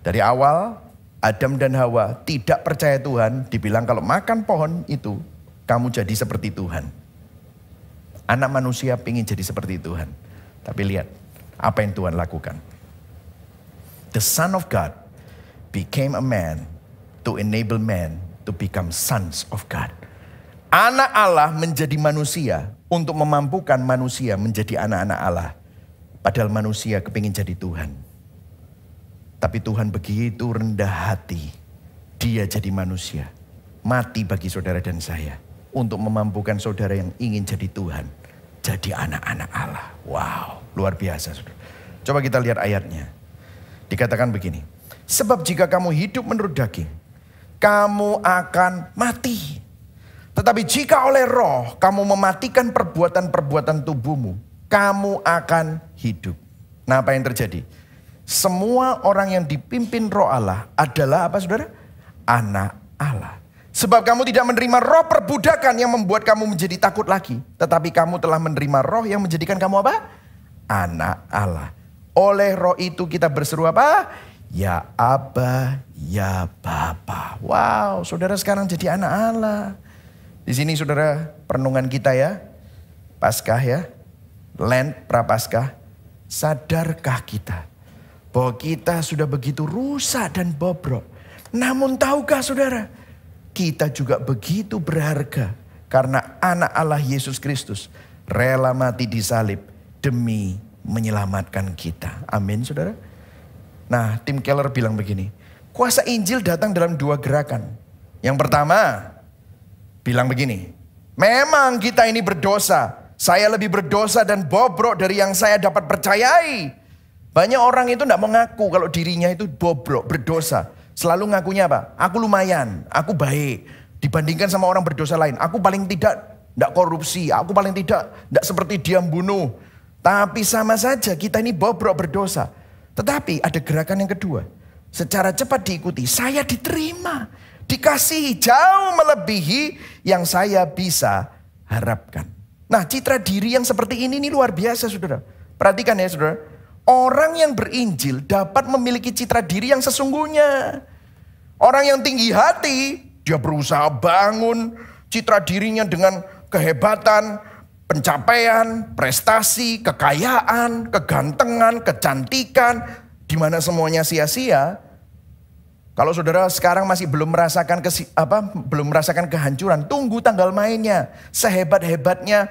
Dari awal Adam dan Hawa tidak percaya Tuhan, dibilang kalau makan pohon itu kamu jadi seperti Tuhan. Anak manusia pingin jadi seperti Tuhan. Tapi lihat apa yang Tuhan lakukan. The Son of God became a man to enable man to become sons of God. Anak Allah menjadi manusia untuk memampukan manusia menjadi anak-anak Allah. Padahal manusia kepingin jadi Tuhan. Tapi Tuhan begitu rendah hati. Dia jadi manusia. Mati bagi saudara dan saya. Untuk memampukan saudara yang ingin jadi Tuhan. Jadi anak-anak Allah. Wow, luar biasa saudara. Coba kita lihat ayatnya. Dikatakan begini. Sebab jika kamu hidup menurut daging, kamu akan mati. Tetapi jika oleh roh kamu mematikan perbuatan-perbuatan tubuhmu, kamu akan hidup. Nah, apa yang terjadi? Semua orang yang dipimpin roh Allah adalah apa saudara? Anak Allah. Sebab kamu tidak menerima roh perbudakan yang membuat kamu menjadi takut lagi. Tetapi kamu telah menerima roh yang menjadikan kamu apa? Anak Allah. Oleh roh itu kita berseru apa? Ya Abba, ya Bapa. Wow, saudara sekarang jadi anak Allah. Di sini saudara perenungan kita ya. Paskah ya. Lent Prapaskah. Sadarkah kita bahwa kita sudah begitu rusak dan bobrok. Namun tahukah saudara? Kita juga begitu berharga karena anak Allah Yesus Kristus rela mati di salib demi menyelamatkan kita. Amin, saudara. Nah, Tim Keller bilang begini, kuasa Injil datang dalam 2 gerakan. Yang pertama, bilang begini, memang kita ini berdosa. Saya lebih berdosa dan bobrok dari yang saya dapat percayai. Banyak orang itu tidak mengaku kalau dirinya itu bobrok, berdosa. Selalu ngakunya apa? Aku lumayan, aku baik. Dibandingkan sama orang berdosa lain. Aku paling tidak korupsi, aku paling tidak seperti dia membunuh. Tapi sama saja kita ini bobrok berdosa. Tetapi ada gerakan yang kedua. Secara cepat diikuti, saya diterima. Dikasihi jauh melebihi yang saya bisa harapkan. Nah, citra diri yang seperti ini luar biasa, saudara. Perhatikan ya, saudara. Orang yang berinjil dapat memiliki citra diri yang sesungguhnya. Orang yang tinggi hati, dia berusaha bangun citra dirinya dengan kehebatan, pencapaian, prestasi, kekayaan, kegantengan, kecantikan, di mana semuanya sia-sia. Kalau saudara sekarang masih belum merasakan kehancuran, tunggu tanggal mainnya. Sehebat-hebatnya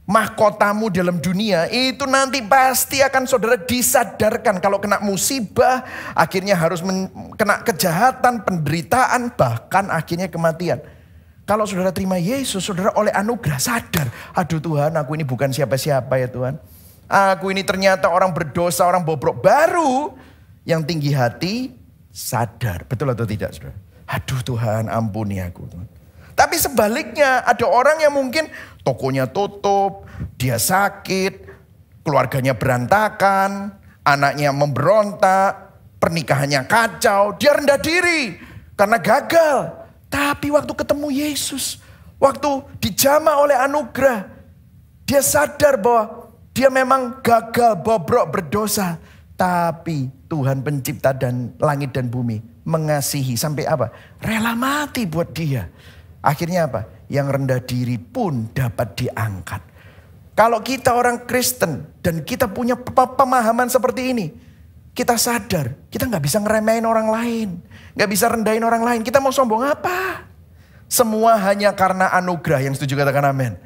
mahkotamu dalam dunia, itu nanti pasti akan saudara disadarkan kalau kena musibah, akhirnya harus kena kejahatan, penderitaan, bahkan akhirnya kematian. Kalau saudara terima Yesus, saudara oleh anugerah sadar, aduh Tuhan, aku ini bukan siapa-siapa ya Tuhan. Aku ini ternyata orang berdosa, orang bobrok. Baru yang tinggi hati sadar, betul atau tidak saudara? Aduh Tuhan, ampuni aku Tuhan. Tapi sebaliknya ada orang yang mungkin tokonya tutup, dia sakit, keluarganya berantakan, anaknya memberontak, pernikahannya kacau, dia rendah diri karena gagal. Tapi waktu ketemu Yesus, waktu dijamah oleh anugerah, dia sadar bahwa dia memang gagal, bobrok, berdosa. Tapi Tuhan pencipta dan langit dan bumi mengasihi sampai apa? Rela mati buat dia. Akhirnya apa? Yang rendah diri pun dapat diangkat. Kalau kita orang Kristen dan kita punya pemahaman seperti ini, kita sadar kita nggak bisa ngeremehin orang lain, nggak bisa rendahin orang lain. Kita mau sombong apa? Semua hanya karena anugerah. Yang setuju katakan amin.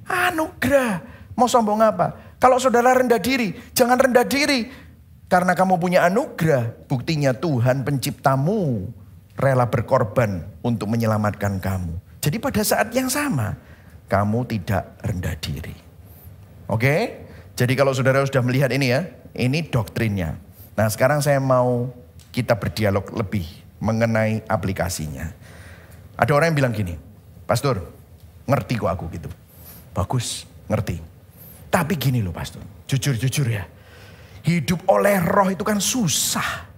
Anugerah. Mau sombong apa? Kalau saudara rendah diri, jangan rendah diri. Karena kamu punya anugerah, buktinya Tuhan penciptamu rela berkorban untuk menyelamatkan kamu. Jadi pada saat yang sama, kamu tidak rendah diri. Oke? Jadi kalau saudara sudah melihat ini ya, ini doktrinnya. Nah sekarang saya mau kita berdialog lebih mengenai aplikasinya. Ada orang yang bilang gini, Pastor, ngerti kok aku gitu. Bagus, ngerti. Tapi gini loh Pastor, jujur ya. Hidup oleh roh itu kan susah.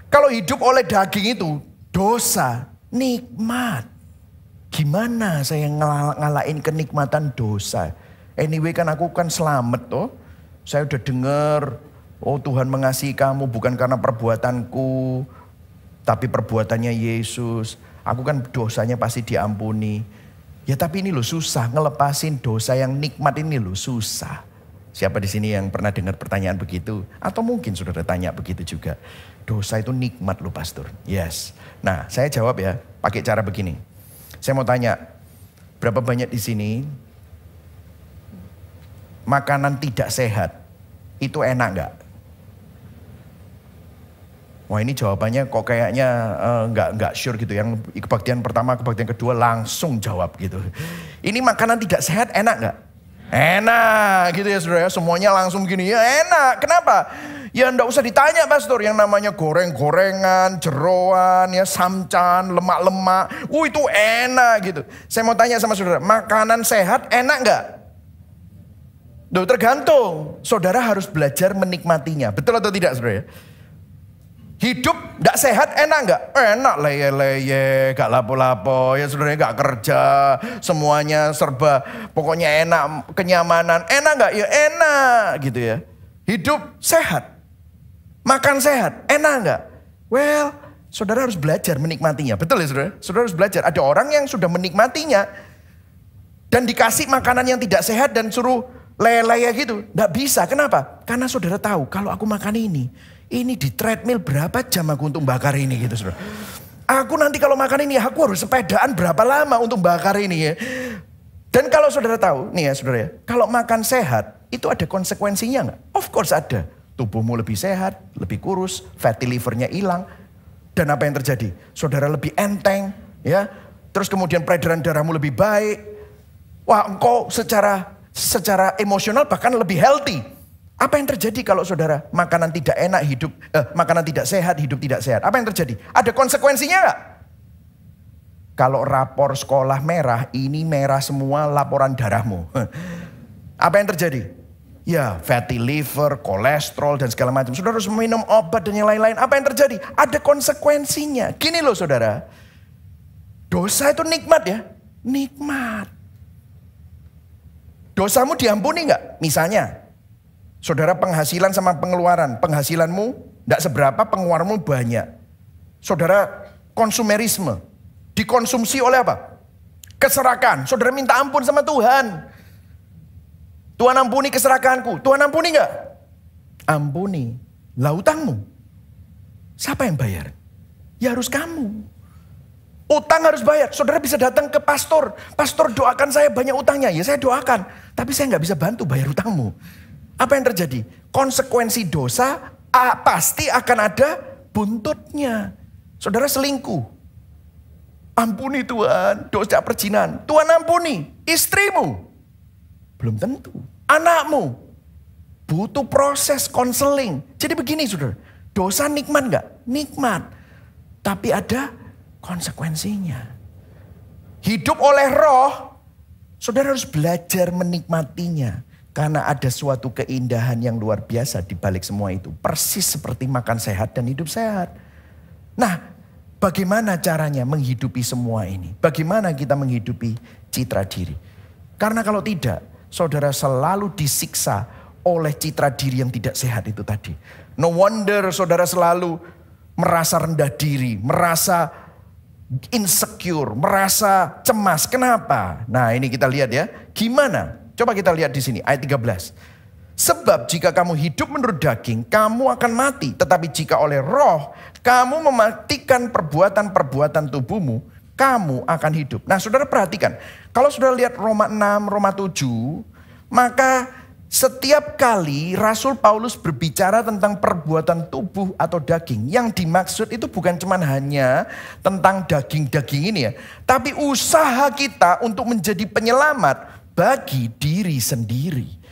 Kalau hidup oleh daging itu dosa, nikmat. Gimana saya ngalahin kenikmatan dosa? Anyway kan aku kan selamat toh. Saya udah dengar, oh Tuhan mengasihi kamu bukan karena perbuatanku, tapi perbuatannya Yesus. Aku kan dosanya pasti diampuni. Ya tapi ini loh susah, ngelepasin dosa yang nikmat ini loh susah. Siapa di sini yang pernah dengar pertanyaan begitu? Atau mungkin saudara tanya begitu juga. Dosa itu nikmat loh Pastor. Yes. Nah saya jawab ya pakai cara begini. Saya mau tanya, berapa banyak di sini makanan tidak sehat itu enak gak? Wah ini jawabannya kok kayaknya nggak sure gitu. Yang kebaktian pertama, kebaktian kedua langsung jawab gitu. Ini makanan tidak sehat enak gak? Enak gitu ya saudara, semuanya langsung gini ya enak. Kenapa? Ya enggak usah ditanya Pastor, yang namanya goreng-gorengan, jeroan, ya samcan, lemak-lemak. Itu enak gitu. Saya mau tanya sama saudara, makanan sehat enak enggak? Duh, tergantung. Saudara harus belajar menikmatinya. Betul atau tidak saudara? Hidup gak sehat enak gak? Enak leye-leye, gak lapo-lapo, ya saudara gak kerja, semuanya serba, pokoknya enak, kenyamanan. Enak gak? Ya enak gitu ya. Hidup sehat, makan sehat, enak gak? Well, saudara harus belajar menikmatinya. Betul ya saudara? Saudara harus belajar. Ada orang yang sudah menikmatinya dan dikasih makanan yang tidak sehat dan suruh leye-leye gitu. Gak bisa, kenapa? Karena saudara tahu kalau aku makan ini di treadmill berapa jam aku untuk bakar ini gitu saudara. Aku nanti kalau makan ini aku harus sepedaan berapa lama untuk bakar ini ya. Dan kalau saudara tahu, nih ya saudara ya, kalau makan sehat, itu ada konsekuensinya nggak? Of course ada. Tubuhmu lebih sehat, lebih kurus, fatty livernya hilang. Dan apa yang terjadi? Saudara lebih enteng, ya. Terus kemudian peredaran darahmu lebih baik. Wah, engkau secara emosional bahkan lebih healthy. Apa yang terjadi kalau saudara makanan tidak enak, makanan tidak sehat, hidup tidak sehat? Apa yang terjadi? Ada konsekuensinya nggak? Kalau rapor sekolah merah, ini merah semua laporan darahmu. Apa yang terjadi? Ya, fatty liver, kolesterol, dan segala macam. Saudara harus minum obat dan yang lain-lain. Apa yang terjadi? Ada konsekuensinya. Gini loh saudara. Dosa itu nikmat ya. Nikmat. Dosamu diampuni nggak? Misalnya, saudara penghasilan sama pengeluaran. Penghasilanmu nggak seberapa, pengeluaranmu banyak. Saudara konsumerisme. Dikonsumsi oleh apa? Keserakahan. Saudara minta ampun sama Tuhan. Tuhan ampuni keserakahanku. Tuhan ampuni enggak? Ampuni. Lah utangmu. Siapa yang bayar? Ya harus kamu. Utang harus bayar. Saudara bisa datang ke pastor. Pastor doakan saya banyak utangnya. Ya saya doakan. Tapi saya nggak bisa bantu bayar utangmu. Apa yang terjadi? Konsekuensi dosa pasti akan ada buntutnya. Saudara selingkuh. Ampuni Tuhan, dosa perzinahan. Tuhan ampuni istrimu. Belum tentu. Anakmu. Butuh proses konseling. Jadi begini saudara. Dosa nikmat gak? Nikmat. Tapi ada konsekuensinya. Hidup oleh roh. Saudara harus belajar menikmatinya. Karena ada suatu keindahan yang luar biasa di balik semua itu. Persis seperti makan sehat dan hidup sehat. Nah, bagaimana caranya menghidupi semua ini? Bagaimana kita menghidupi citra diri? Karena kalau tidak, saudara selalu disiksa oleh citra diri yang tidak sehat itu tadi. No wonder saudara selalu merasa rendah diri, merasa insecure, merasa cemas. Kenapa? Nah ini kita lihat ya. Gimana? Coba kita lihat di sini ayat 13. Sebab jika kamu hidup menurut daging, kamu akan mati. Tetapi jika oleh roh, kamu mematikan perbuatan-perbuatan tubuhmu, kamu akan hidup. Nah saudara perhatikan, kalau saudara lihat Roma 6, Roma 7, maka setiap kali Rasul Paulus berbicara tentang perbuatan tubuh atau daging, yang dimaksud itu bukan cuma hanya tentang daging-daging ini ya, tapi usaha kita untuk menjadi penyelamat bagi diri sendiri.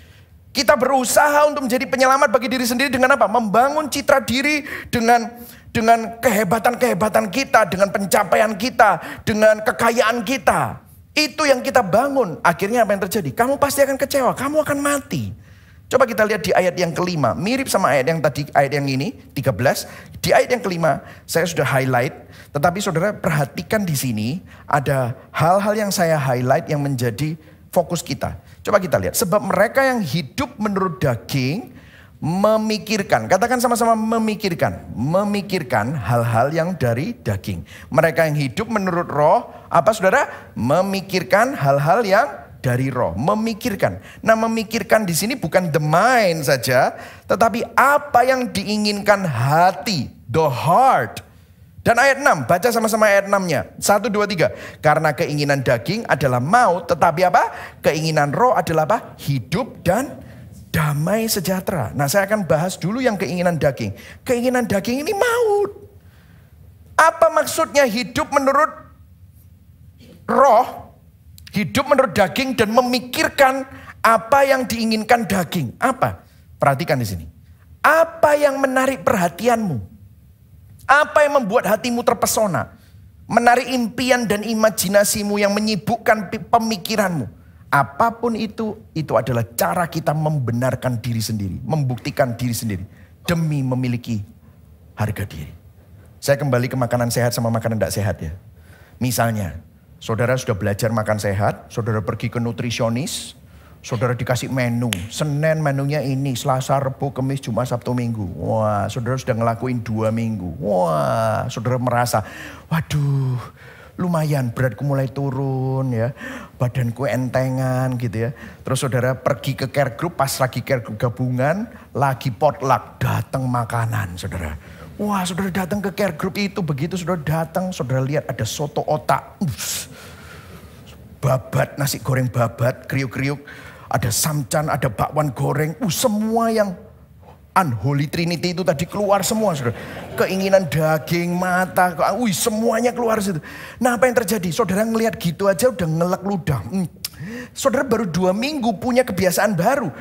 Kita berusaha untuk menjadi penyelamat bagi diri sendiri dengan apa? Membangun citra diri dengan kehebatan-kehebatan kita, dengan pencapaian kita, dengan kekayaan kita. Itu yang kita bangun. Akhirnya apa yang terjadi? Kamu pasti akan kecewa, kamu akan mati. Coba kita lihat di ayat yang kelima. Mirip sama ayat yang tadi, ayat yang ini, 13. Di ayat yang kelima, saya sudah highlight. Tetapi saudara perhatikan di sini, ada hal-hal yang saya highlight yang menjadi fokus kita. Coba kita lihat. Sebab mereka yang hidup menurut daging, memikirkan, katakan sama-sama memikirkan hal-hal yang dari daging. Mereka yang hidup menurut roh, apa saudara? Memikirkan hal-hal yang dari roh, memikirkan. Nah, memikirkan di sini bukan the mind saja, tetapi apa yang diinginkan hati, the heart. Dan ayat 6, baca sama-sama ayat 6-nya. 1, 2, 3. Karena keinginan daging adalah maut, tetapi apa? Keinginan roh adalah apa? Hidup dan damai sejahtera. Nah, saya akan bahas dulu yang keinginan daging. Keinginan daging ini maut. Apa maksudnya hidup menurut roh, hidup menurut daging dan memikirkan apa yang diinginkan daging? Apa? Perhatikan di sini. Apa yang menarik perhatianmu? Apa yang membuat hatimu terpesona? Menarik impian dan imajinasimu yang menyibukkan pemikiranmu. Apapun itu adalah cara kita membenarkan diri sendiri. Membuktikan diri sendiri. Demi memiliki harga diri. Saya kembali ke makanan sehat sama makanan tidak sehat ya. Misalnya, saudara sudah belajar makan sehat. Saudara pergi ke nutrisionis. Saudara dikasih menu, Senin menunya ini, Selasa, Rabu, Kamis, Jumat, Sabtu, Minggu. Wah, saudara sudah ngelakuin 2 minggu. Wah, saudara merasa, waduh, lumayan beratku mulai turun ya. Badanku entengan gitu ya. Terus saudara pergi ke care group, pas lagi care group gabungan, lagi potluck, datang makanan saudara. Wah, saudara datang ke care group itu, begitu saudara datang, saudara lihat ada soto otak. babat, nasi goreng babat, kriuk-kriuk. Ada samcan, ada bakwan goreng. Semua yang unholy trinity itu tadi keluar semua, saudara. Keinginan daging, mata, semuanya keluar situ. Nah, apa yang terjadi? Saudara ngelihat gitu aja udah ngelek ludah. Saudara baru 2 minggu punya kebiasaan baru.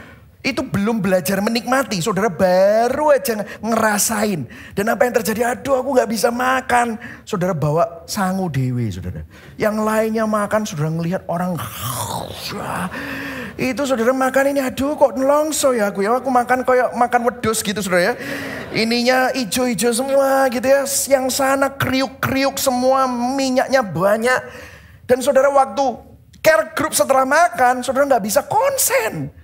Itu belum belajar menikmati, saudara baru aja ngerasain. Dan apa yang terjadi? Aduh, aku gak bisa makan. Saudara bawa sangu dewe, saudara. Yang lainnya makan, saudara ngelihat orang. Itu saudara makan ini, aduh kok nelongso ya aku ya. Aku makan kayak makan wedus gitu, saudara ya. Ininya ijo-ijo semua gitu ya. Yang sana kriuk-kriuk semua, minyaknya banyak. Dan saudara waktu care group setelah makan, saudara gak bisa konsen.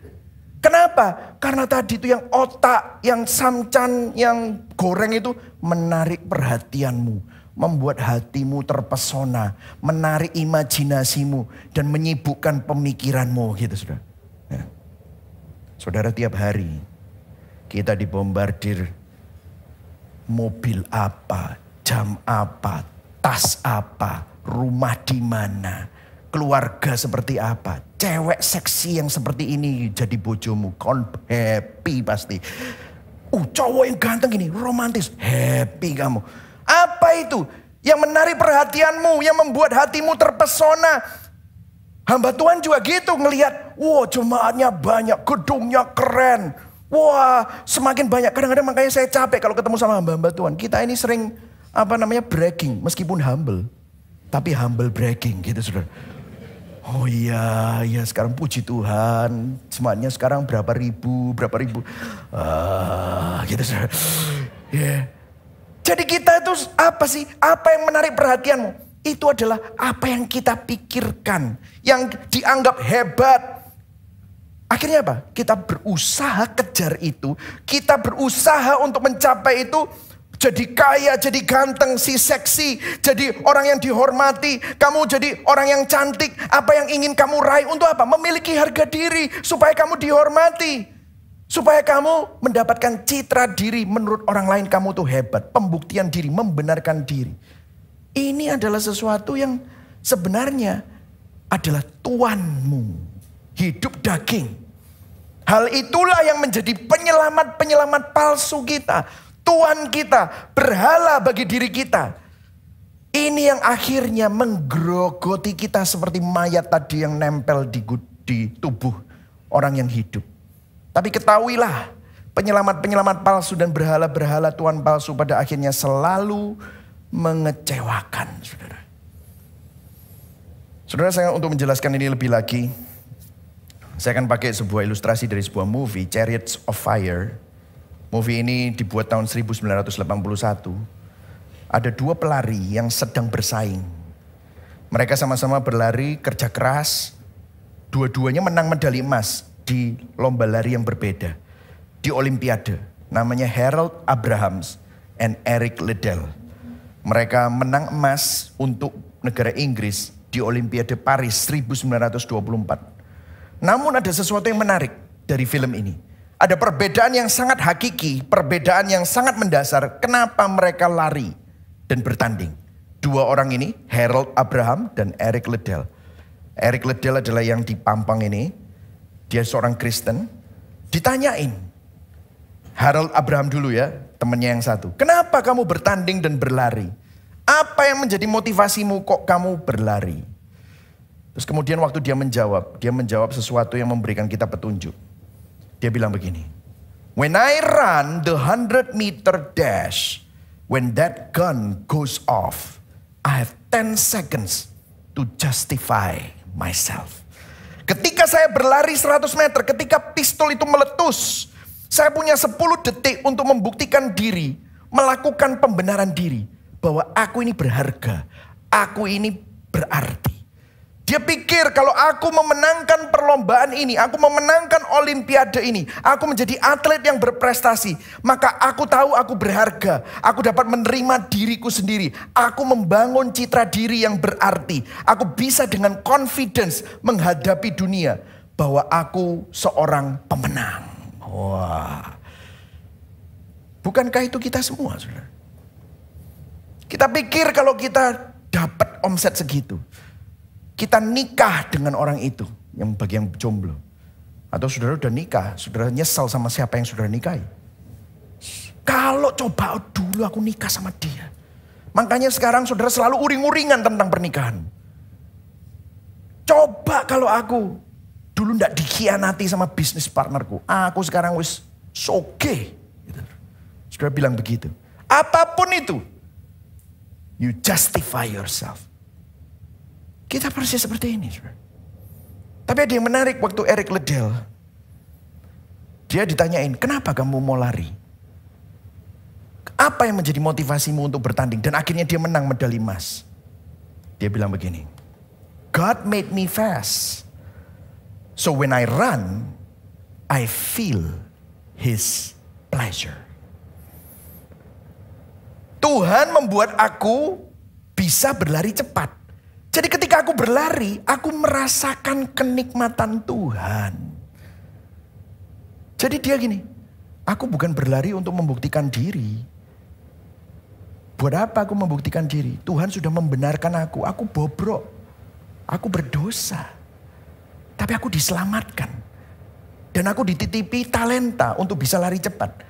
Kenapa? Karena tadi itu yang otak, yang samcan, yang goreng itu menarik perhatianmu. Membuat hatimu terpesona, menarik imajinasimu, dan menyibukkan pemikiranmu gitu saudara. Ya. Saudara tiap hari kita dibombardir mobil apa, jam apa, tas apa, rumah di mana, keluarga seperti apa, cewek seksi yang seperti ini jadi bojomu, kon happy pasti. Cowok yang ganteng ini, romantis, happy kamu. Apa itu yang menarik perhatianmu, yang membuat hatimu terpesona? Hamba Tuhan juga gitu ngelihat, jemaatnya banyak, gedungnya keren. Wah, semakin banyak. Kadang-kadang makanya saya capek kalau ketemu sama hamba-hamba Tuhan. Kita ini sering bragging, meskipun humble, tapi humble bragging gitu saudara. Oh iya sekarang puji Tuhan, semuanya sekarang berapa ribu. Gitu saudara. Yeah. Jadi kita itu apa sih? Apa yang menarik perhatianmu? Itu adalah apa yang kita pikirkan, yang dianggap hebat. Akhirnya apa? Kita berusaha kejar itu, kita berusaha untuk mencapai itu. Jadi kaya, jadi ganteng, si seksi, jadi orang yang dihormati. Kamu jadi orang yang cantik. Apa yang ingin kamu raih untuk apa? Memiliki harga diri supaya kamu dihormati. Supaya kamu mendapatkan citra diri menurut orang lain kamu tuh hebat. Pembuktian diri, membenarkan diri. Ini adalah sesuatu yang sebenarnya adalah tuanmu. Hidup daging. Hal itulah yang menjadi penyelamat palsu kita. Tuhan kita, berhala bagi diri kita. Ini yang akhirnya menggerogoti kita seperti mayat tadi yang nempel di tubuh orang yang hidup. Tapi ketahuilah, penyelamat-penyelamat palsu dan berhala-berhala Tuhan palsu pada akhirnya selalu mengecewakan, saudara. Saudara, saya untuk menjelaskan ini lebih lagi, saya akan pakai sebuah ilustrasi dari sebuah movie, Chariots of Fire. Movie ini dibuat tahun 1981. Ada 2 pelari yang sedang bersaing. Mereka sama-sama berlari, kerja keras. Dua-duanya menang medali emas di lomba lari yang berbeda. Di Olimpiade. Namanya Harold Abrahams and Eric Liddell. Mereka menang emas untuk negara Inggris di Olimpiade Paris 1924. Namun ada sesuatu yang menarik dari film ini. Ada perbedaan yang sangat hakiki, perbedaan yang sangat mendasar. Kenapa mereka lari dan bertanding? 2 orang ini, Harold Abraham dan Eric Liddell. Eric Liddell adalah yang di Pampang ini. Dia seorang Kristen. Ditanyain, Harold Abraham dulu ya, temannya yang satu. Kenapa kamu bertanding dan berlari? Apa yang menjadi motivasimu kok kamu berlari? Terus kemudian waktu dia menjawab sesuatu yang memberikan kita petunjuk. Dia bilang begini, when I run the 100-meter dash, when that gun goes off, I have 10 seconds to justify myself. Ketika saya berlari 100 meter, ketika pistol itu meletus, saya punya 10 detik untuk membuktikan diri, melakukan pembenaran diri, bahwa aku ini berharga, aku ini berarti. Dia pikir kalau aku memenangkan perlombaan ini, aku memenangkan olimpiade ini, aku menjadi atlet yang berprestasi, maka aku tahu aku berharga, aku dapat menerima diriku sendiri, aku membangun citra diri yang berarti, aku bisa dengan confidence menghadapi dunia bahwa aku seorang pemenang. Wah, bukankah itu kita semua, saudara? Kita pikir kalau kita dapat omset segitu, kita nikah dengan orang itu, yang bagi yang jomblo. Atau saudara udah nikah, saudara nyesal sama siapa yang saudara nikahi. Kalau coba dulu aku nikah sama dia. Makanya sekarang saudara selalu uring-uringan tentang pernikahan. Coba kalau aku dulu nggak dikhianati sama bisnis partnerku. Aku sekarang wis soge. Gitu. Saudara bilang begitu. Apapun itu. You justify yourself. Kita persis seperti ini. Saudara. Tapi ada yang menarik waktu Eric Liddell. Dia ditanyain, kenapa kamu mau lari? Apa yang menjadi motivasimu untuk bertanding? Dan akhirnya dia menang medali emas. Dia bilang begini. God made me fast. So when I run, I feel His pleasure. Tuhan membuat aku bisa berlari cepat. Jadi ketika aku berlari, aku merasakan kenikmatan Tuhan. Jadi dia gini, aku bukan berlari untuk membuktikan diri. Buat apa aku membuktikan diri? Tuhan sudah membenarkan aku bobrok. Aku berdosa. Tapi aku diselamatkan. Dan aku dititipi talenta untuk bisa lari cepat.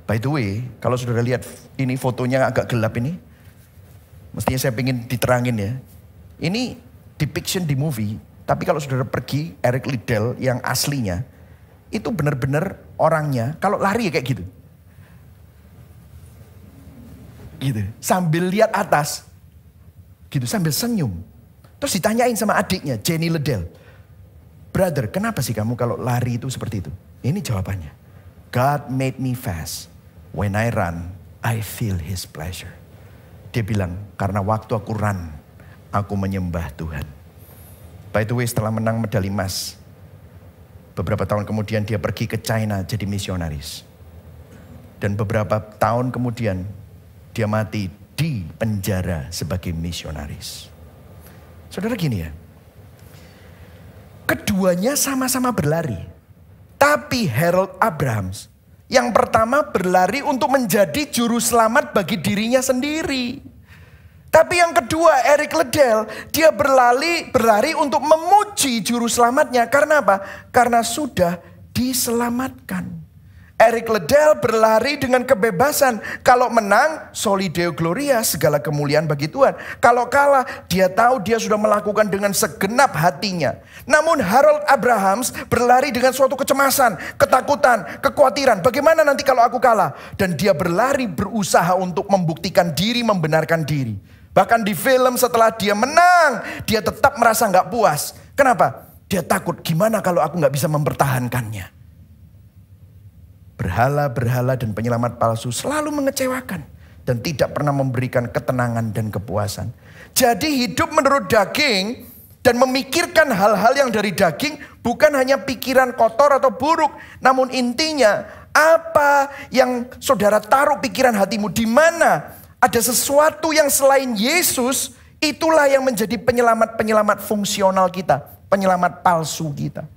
By the way, kalau saudara lihat ini fotonya agak gelap ini. Mestinya saya pengen diterangin ya. Ini depiction di movie. Tapi kalau saudara pergi Eric Liddell yang aslinya. Itu benar-benar orangnya kalau lari ya kayak gitu. Gitu. Sambil lihat atas. Gitu sambil senyum. Terus ditanyain sama adiknya Jenny Liddell. Brother, kenapa sih kamu kalau lari itu seperti itu? Ini jawabannya. God made me fast. When I run, I feel His pleasure. Dia bilang, karena waktu aku run, aku menyembah Tuhan. By the way, setelah menang medali emas, beberapa tahun kemudian dia pergi ke China jadi misionaris. Dan beberapa tahun kemudian, dia mati di penjara sebagai misionaris. Saudara gini ya, keduanya sama-sama berlari. Tapi Harold Abrahams yang pertama berlari untuk menjadi juru selamat bagi dirinya sendiri. Tapi yang kedua Eric Liddell, dia berlari untuk memuji juru selamatnya. Karena apa? Karena sudah diselamatkan. Eric Liddell berlari dengan kebebasan. Kalau menang, soli deo gloria, segala kemuliaan bagi Tuhan. Kalau kalah, dia tahu dia sudah melakukan dengan segenap hatinya. Namun Harold Abrahams berlari dengan suatu kecemasan, ketakutan, kekhawatiran. Bagaimana nanti kalau aku kalah? Dan dia berlari berusaha untuk membuktikan diri, membenarkan diri. Bahkan di film setelah dia menang, dia tetap merasa gak puas. Kenapa? Dia takut, gimana kalau aku gak bisa mempertahankannya? Berhala-berhala dan penyelamat palsu selalu mengecewakan dan tidak pernah memberikan ketenangan dan kepuasan. Jadi hidup menurut daging dan memikirkan hal-hal yang dari daging bukan hanya pikiran kotor atau buruk, namun intinya apa yang saudara taruh pikiran hatimu, di mana ada sesuatu yang selain Yesus, itulah yang menjadi penyelamat-penyelamat fungsional kita, penyelamat palsu kita.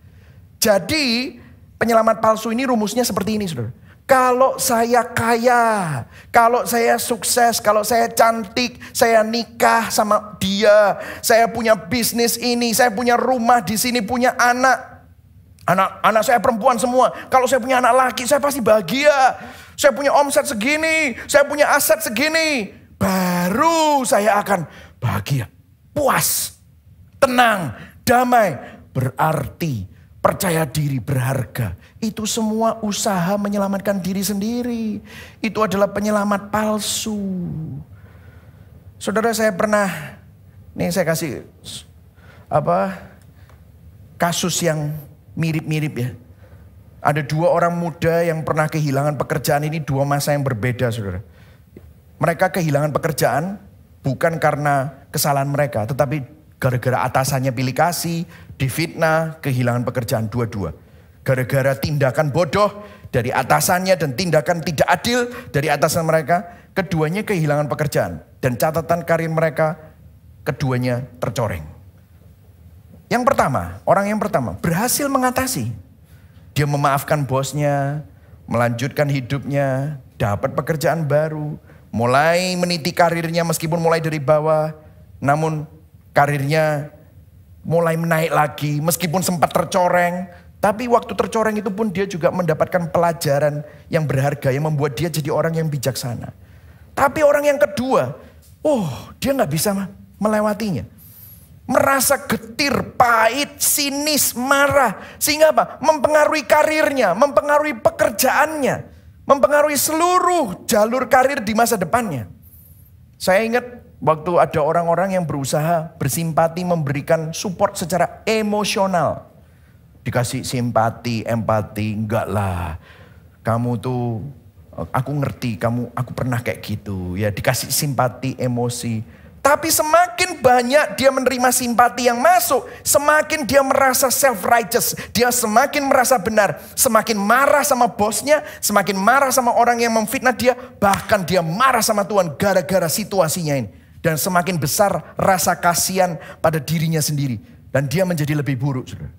Jadi penyelamat palsu ini rumusnya seperti ini, saudara. Kalau saya kaya, kalau saya sukses, kalau saya cantik, saya nikah sama dia, saya punya bisnis ini, saya punya rumah di sini, punya anak. Anak saya perempuan semua. Kalau saya punya anak laki, saya pasti bahagia. Saya punya omset segini, saya punya aset segini. Baru saya akan bahagia, puas, tenang, damai. Berarti percaya diri, berharga. Itu semua usaha menyelamatkan diri sendiri. Itu adalah penyelamat palsu. Saudara, saya pernah, nih saya kasih kasus yang mirip-mirip ya. Ada dua orang muda yang pernah kehilangan pekerjaan, ini dua masa yang berbeda, saudara. Mereka kehilangan pekerjaan bukan karena kesalahan mereka, tetapi gara-gara atasannya pilih kasih, difitnah, kehilangan pekerjaan dua-dua. Gara-gara tindakan bodoh dari atasannya dan tindakan tidak adil dari atasan mereka, keduanya kehilangan pekerjaan. Dan catatan karir mereka, keduanya tercoreng. Yang pertama, orang yang pertama berhasil mengatasi. Dia memaafkan bosnya, melanjutkan hidupnya, dapat pekerjaan baru, mulai meniti karirnya meskipun mulai dari bawah, namun karirnya mulai menaik lagi meskipun sempat tercoreng. Tapi waktu tercoreng itu pun dia juga mendapatkan pelajaran yang berharga yang membuat dia jadi orang yang bijaksana. Tapi orang yang kedua, dia nggak bisa melewatinya. Merasa getir, pahit, sinis, marah. Sehingga apa? Mempengaruhi karirnya, mempengaruhi pekerjaannya, mempengaruhi seluruh jalur karir di masa depannya. Saya ingat waktu ada orang-orang yang berusaha bersimpati, memberikan support secara emosional. Dikasih simpati, empati, enggak lah. Kamu tuh, aku ngerti, aku pernah kayak gitu. Ya dikasih simpati, emosi. Tapi semakin banyak dia menerima simpati yang masuk, semakin dia merasa self-righteous. Dia semakin merasa benar, semakin marah sama bosnya, semakin marah sama orang yang memfitnah dia. Bahkan dia marah sama Tuhan gara-gara situasinya ini. Dan semakin besar rasa kasihan pada dirinya sendiri. Dan dia menjadi lebih buruk, saudara.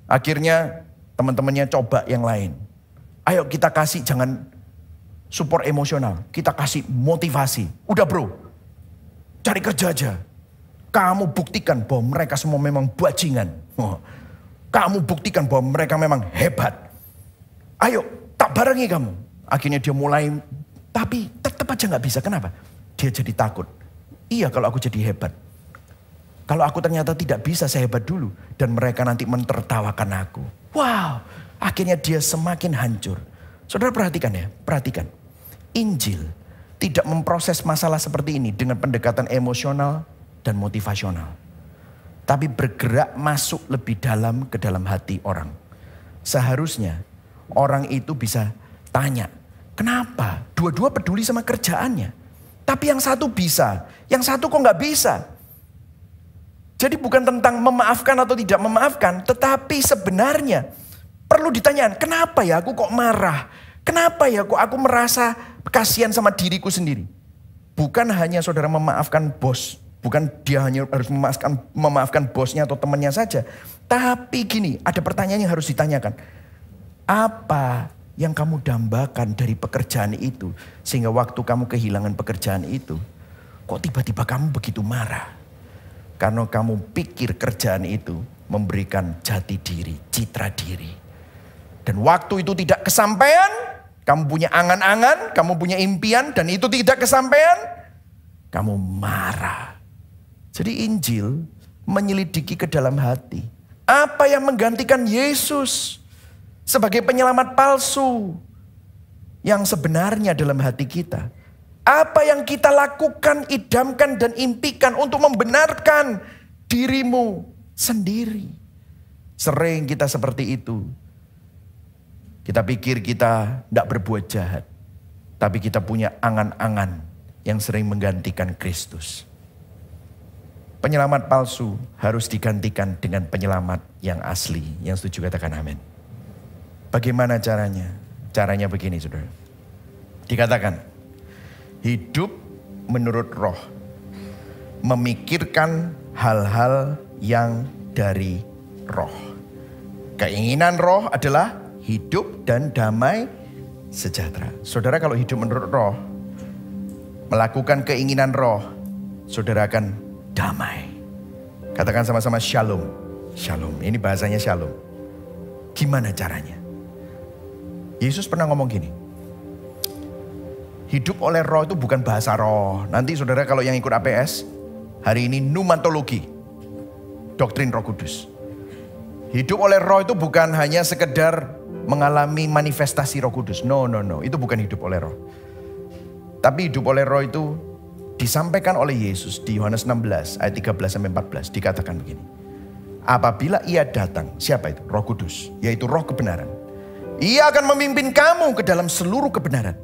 Akhirnya teman-temannya coba yang lain. Ayo kita kasih, jangan support emosional. Kita kasih motivasi. Udah bro, cari kerja aja. Kamu buktikan bahwa mereka semua memang bajingan. Kamu buktikan bahwa mereka memang hebat. Ayo, tak barengi kamu. Akhirnya dia mulai, tapi tetap aja gak bisa. Kenapa? Dia jadi takut. Iya kalau aku jadi hebat. Kalau aku ternyata tidak bisa sehebat dulu. Dan mereka nanti mentertawakan aku. Wow, akhirnya dia semakin hancur. Saudara perhatikan ya, perhatikan. Injil tidak memproses masalah seperti ini dengan pendekatan emosional dan motivasional. Tapi bergerak masuk lebih dalam ke dalam hati orang. Seharusnya orang itu bisa tanya, kenapa? Dua-dua peduli sama kerjaannya. Tapi yang satu bisa, yang satu kok nggak bisa. Jadi bukan tentang memaafkan atau tidak memaafkan, tetapi sebenarnya perlu ditanyakan, kenapa ya aku kok marah? Kenapa ya kok aku merasa kasihan sama diriku sendiri? Bukan hanya saudara memaafkan bos, bukan dia hanya harus memaafkan bosnya atau temannya saja. Tapi gini, ada pertanyaan yang harus ditanyakan. Apa yang kamu dambakan dari pekerjaan itu, sehingga waktu kamu kehilangan pekerjaan itu, kok tiba-tiba kamu begitu marah? Karena kamu pikir kerjaan itu memberikan jati diri, citra diri. Dan waktu itu tidak kesampaian, kamu punya angan-angan, kamu punya impian, dan itu tidak kesampaian, kamu marah. Jadi Injil menyelidiki ke dalam hati. Apa yang menggantikan Yesus sebagai penyelamat palsu yang sebenarnya dalam hati kita? Apa yang kita lakukan, idamkan dan impikan untuk membenarkan dirimu sendiri. Sering kita seperti itu. Kita pikir kita tidak berbuat jahat. Tapi kita punya angan-angan yang sering menggantikan Kristus. Penyelamat palsu harus digantikan dengan penyelamat yang asli. Yang setuju katakan amin. Bagaimana caranya? Caranya begini saudara. Dikatakan, hidup menurut roh, memikirkan hal-hal yang dari roh. Keinginan roh adalah hidup dan damai sejahtera. Saudara kalau hidup menurut roh, melakukan keinginan roh, saudara akan damai. Katakan sama-sama shalom. Shalom, ini bahasanya shalom. Gimana caranya? Yesus pernah ngomong gini. Hidup oleh roh itu bukan bahasa roh. Nanti saudara kalau yang ikut APS, hari ini pneumatologi, doktrin Roh Kudus. Hidup oleh roh itu bukan hanya sekedar mengalami manifestasi Roh Kudus. No, itu bukan hidup oleh roh. Tapi hidup oleh roh itu disampaikan oleh Yesus di Yohanes 16 ayat 13-14. Dikatakan begini. Apabila ia datang, siapa itu? Roh Kudus, yaitu roh kebenaran. Ia akan memimpin kamu ke dalam seluruh kebenaran.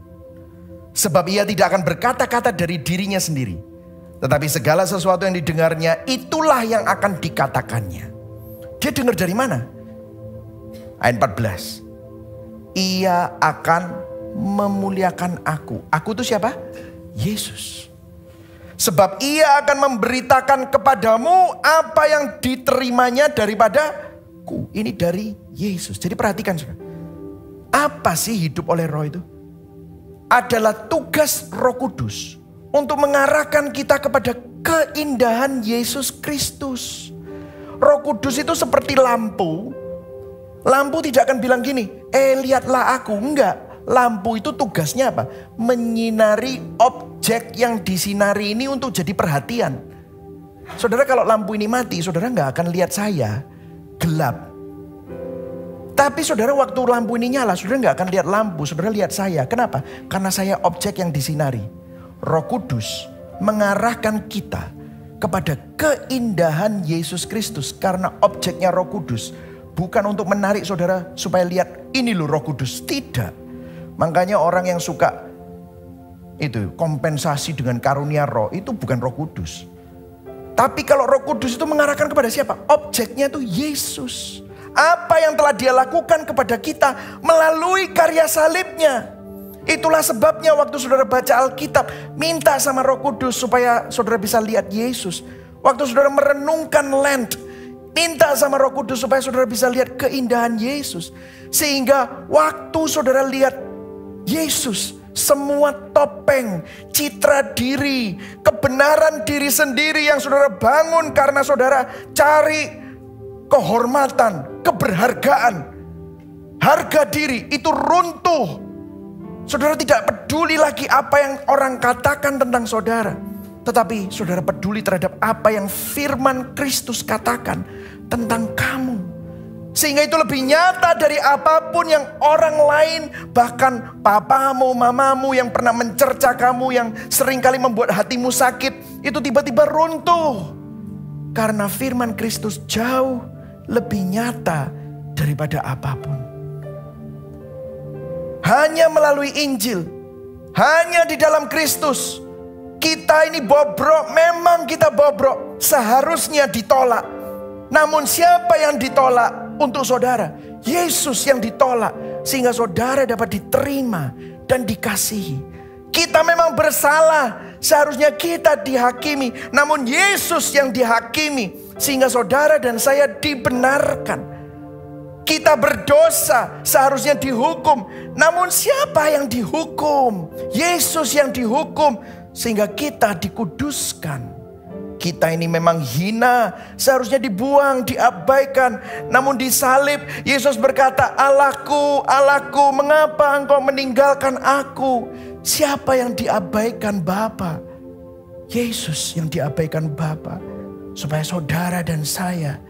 Sebab ia tidak akan berkata-kata dari dirinya sendiri. Tetapi segala sesuatu yang didengarnya, itulah yang akan dikatakannya. Dia dengar dari mana? Ayat 14. Ia akan memuliakan aku. Aku itu siapa? Yesus. Sebab ia akan memberitakan kepadamu apa yang diterimanya daripadaku. Ini dari Yesus. Jadi perhatikan saudara. Apa sih hidup oleh roh itu? Adalah tugas Roh Kudus untuk mengarahkan kita kepada keindahan Yesus Kristus. Roh Kudus itu seperti lampu. Lampu tidak akan bilang gini, lihatlah aku. Enggak. Lampu itu tugasnya apa? Menyinari objek yang disinari ini untuk jadi perhatian. Saudara, kalau lampu ini mati, saudara nggak akan lihat saya. Gelap. Tapi saudara, waktu lampu ini nyala, saudara nggak akan lihat lampu, saudara lihat saya. Kenapa? Karena saya objek yang disinari. Roh Kudus mengarahkan kita kepada keindahan Yesus Kristus. Karena objeknya Roh Kudus bukan untuk menarik saudara supaya lihat ini loh Roh Kudus. Tidak. Makanya orang yang suka itu kompensasi dengan karunia roh, itu bukan Roh Kudus. Tapi kalau Roh Kudus itu mengarahkan kepada siapa? Objeknya itu Yesus. Apa yang telah dia lakukan kepada kita melalui karya salibnya. Itulah sebabnya waktu saudara baca Alkitab, minta sama Roh Kudus supaya saudara bisa lihat Yesus. Waktu saudara merenungkan Lent, minta sama Roh Kudus supaya saudara bisa lihat keindahan Yesus. Sehingga waktu saudara lihat Yesus, semua topeng, citra diri, kebenaran diri sendiri yang saudara bangun karena saudara cari kehormatan, keberhargaan, harga diri itu runtuh. Saudara tidak peduli lagi apa yang orang katakan tentang saudara. Tetapi saudara peduli terhadap apa yang firman Kristus katakan tentang kamu. Sehingga itu lebih nyata dari apapun yang orang lain, bahkan papamu, mamamu yang pernah mencerca kamu, yang seringkali membuat hatimu sakit, itu tiba-tiba runtuh. Karena firman Kristus jauh lebih nyata daripada apapun. Hanya melalui Injil, hanya di dalam Kristus, kita ini bobrok, memang kita bobrok, seharusnya ditolak. Namun siapa yang ditolak untuk saudara? Yesus yang ditolak, sehingga saudara dapat diterima dan dikasihi. Kita memang bersalah, seharusnya kita dihakimi, namun Yesus yang dihakimi, sehingga saudara dan saya dibenarkan. Kita berdosa, seharusnya dihukum. Namun siapa yang dihukum? Yesus yang dihukum, sehingga kita dikuduskan. Kita ini memang hina, seharusnya dibuang, diabaikan. Namun disalib, Yesus berkata, "Allahku, Allahku, mengapa engkau meninggalkan aku?" Siapa yang diabaikan Bapa? Yesus yang diabaikan Bapa. Supaya saudara dan saya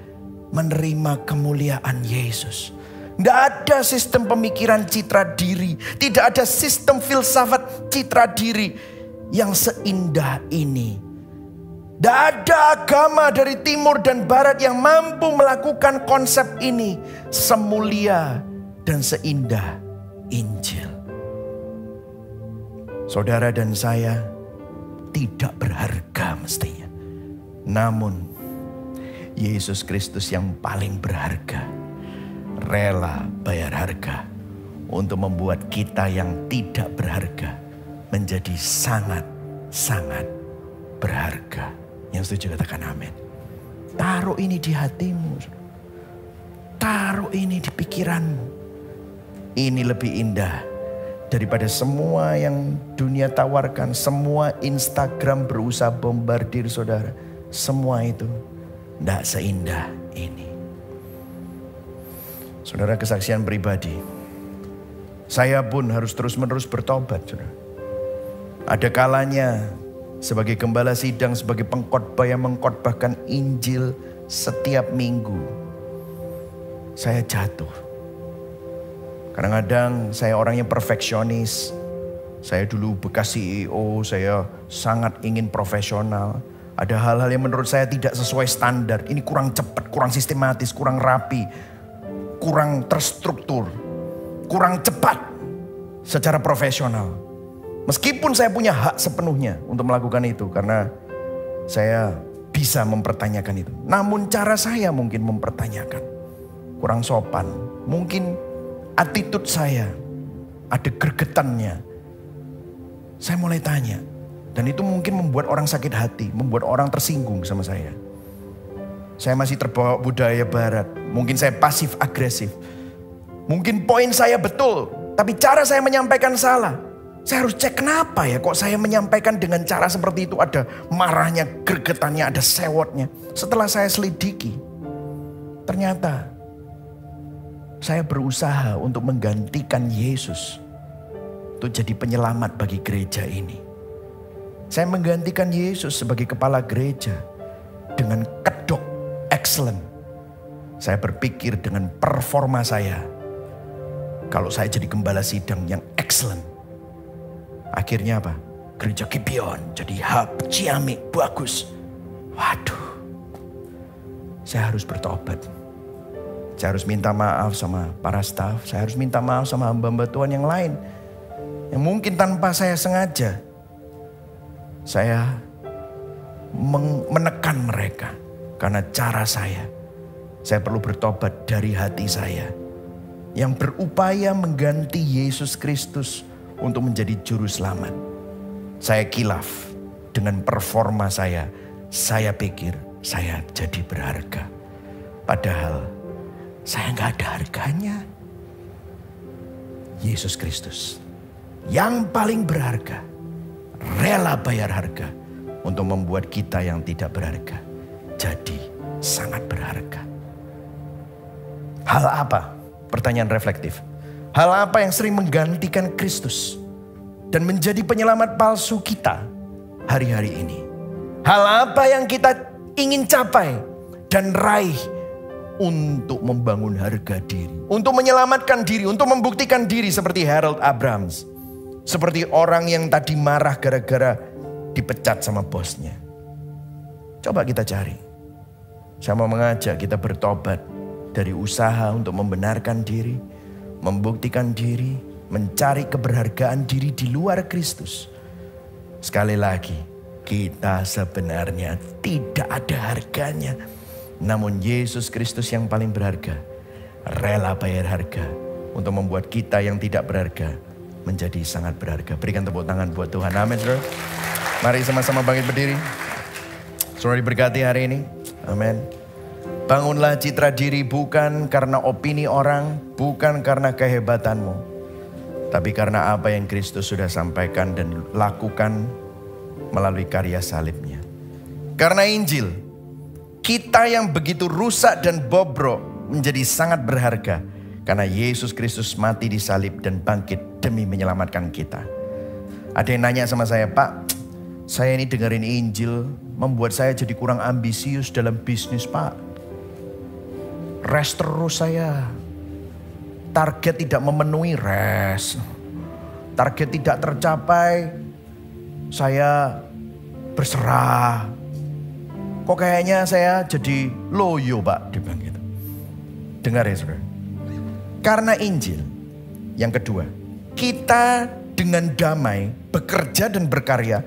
menerima kemuliaan Yesus. Tidak ada sistem pemikiran citra diri. Tidak ada sistem filsafat citra diri yang seindah ini. Tidak ada agama dari timur dan barat yang mampu melakukan konsep ini semulia dan seindah Injil. Saudara dan saya tidak berharga mestinya. Namun Yesus Kristus yang paling berharga rela bayar harga untuk membuat kita yang tidak berharga menjadi sangat-sangat berharga. Yang setuju katakan amin. Taruh ini di hatimu. Taruh ini di pikiranmu. Ini lebih indah daripada semua yang dunia tawarkan. Semua Instagram berusaha bombardir saudara. Semua itu tidak seindah ini. Saudara, kesaksian pribadi. Saya pun harus terus-menerus bertobat. Saudara. Ada kalanya sebagai gembala sidang, sebagai pengkhotbah yang mengkhotbahkan Injil setiap minggu, saya jatuh. Kadang-kadang saya orang yang perfeksionis. Saya dulu bekas CEO, saya sangat ingin profesional. Ada hal-hal yang menurut saya tidak sesuai standar. Ini kurang cepat, kurang sistematis, kurang rapi, kurang terstruktur, kurang cepat secara profesional. Meskipun saya punya hak sepenuhnya untuk melakukan itu, karena saya bisa mempertanyakan itu. Namun cara saya mungkin mempertanyakan. Kurang sopan. Mungkin attitude saya ada gregetannya. Saya mulai tanya. Dan itu mungkin membuat orang sakit hati, membuat orang tersinggung sama saya. Saya masih terbawa budaya barat. Mungkin saya pasif agresif. Mungkin poin saya betul, tapi cara saya menyampaikan salah. Saya harus cek kenapa ya kok saya menyampaikan dengan cara seperti itu. Ada marahnya, gregetannya, ada sewotnya. Setelah saya selidiki, Ternyata saya berusaha untuk menggantikan Yesus untuk jadi penyelamat bagi gereja ini. Saya menggantikan Yesus sebagai kepala gereja dengan kedok excellent. Saya berpikir dengan performa saya, kalau saya jadi gembala sidang yang excellent, akhirnya apa? Gereja Gibeon jadi hub, ciamik, bagus. Waduh, saya harus bertobat. Saya harus minta maaf sama para staf. Saya harus minta maaf sama hamba-hamba Tuhan yang lain. Yang mungkin tanpa saya sengaja, saya menekan mereka. Karena cara saya perlu bertobat dari hati saya. Yang berupaya mengganti Yesus Kristus untuk menjadi juru selamat. Saya kilaf dengan performa saya. Saya pikir saya jadi berharga. Padahal saya nggak ada harganya. Yesus Kristus yang paling berharga, rela bayar harga untuk membuat kita yang tidak berharga jadi sangat berharga. Hal apa? Pertanyaan reflektif. Hal apa yang sering menggantikan Kristus dan menjadi penyelamat palsu kita hari-hari ini? Hal apa yang kita ingin capai dan raih untuk membangun harga diri, untuk menyelamatkan diri, untuk membuktikan diri seperti Harold Abrams, seperti orang yang tadi marah gara-gara dipecat sama bosnya? Coba kita cari. Saya mau mengajak kita bertobat dari usaha untuk membenarkan diri, membuktikan diri, mencari keberhargaan diri di luar Kristus. Sekali lagi, kita sebenarnya tidak ada harganya. Namun Yesus Kristus yang paling berharga, rela bayar harga untuk membuat kita yang tidak berharga menjadi sangat berharga. Berikan tepuk tangan buat Tuhan. Amin, saudara. Mari sama-sama bangkit berdiri. Saudara diberkati hari ini. Amin. Bangunlah citra diri bukan karena opini orang, bukan karena kehebatanmu, tapi karena apa yang Kristus sudah sampaikan dan lakukan melalui karya salibnya. Karena Injil, kita yang begitu rusak dan bobrok menjadi sangat berharga. Karena Yesus Kristus mati di salib dan bangkit demi menyelamatkan kita. Ada yang nanya sama saya, Pak, saya ini dengerin Injil membuat saya jadi kurang ambisius dalam bisnis, Pak. Rest terus saya. Target tidak memenuhi, rest. Target tidak tercapai, saya berserah. Kok kayaknya saya jadi loyo, Pak, dia bilang gitu. Dengar ya, saudara. Karena Injil, yang kedua, kita dengan damai bekerja dan berkarya.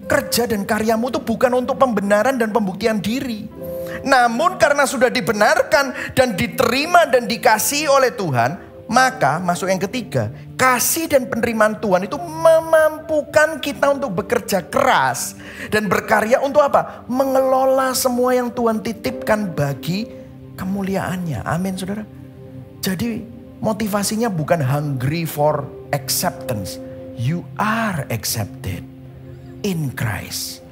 Kerja dan karyamu itu bukan untuk pembenaran dan pembuktian diri. Namun karena sudah dibenarkan dan diterima dan dikasihi oleh Tuhan, maka masuk yang ketiga, kasih dan penerimaan Tuhan itu memampukan kita untuk bekerja keras dan berkarya untuk apa? Mengelola semua yang Tuhan titipkan bagi kemuliaannya. Amin, saudara. Jadi motivasinya bukan hungry for acceptance. You are accepted in Christ.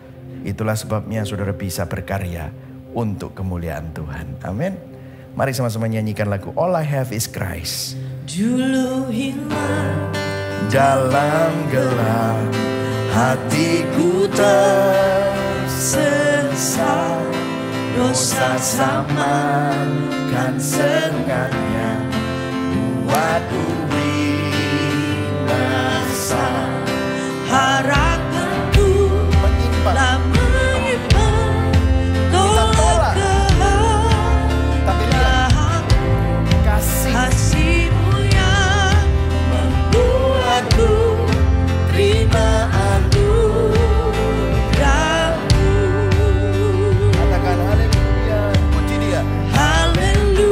Itulah sebabnya saudara bisa berkarya untuk kemuliaan Tuhan. Amin. Mari sama-sama nyanyikan lagu All I Have Is Christ. Dulu hilang Dalam gelap hatiku tersesat, dosa samakan sengatnya, buatku binasa. harapanku telah menyimpan tolak kehandahan kasih-Mu yang membuatku terima anugerah-Mu. Katakan haleluya, puji Dia. Haleluya.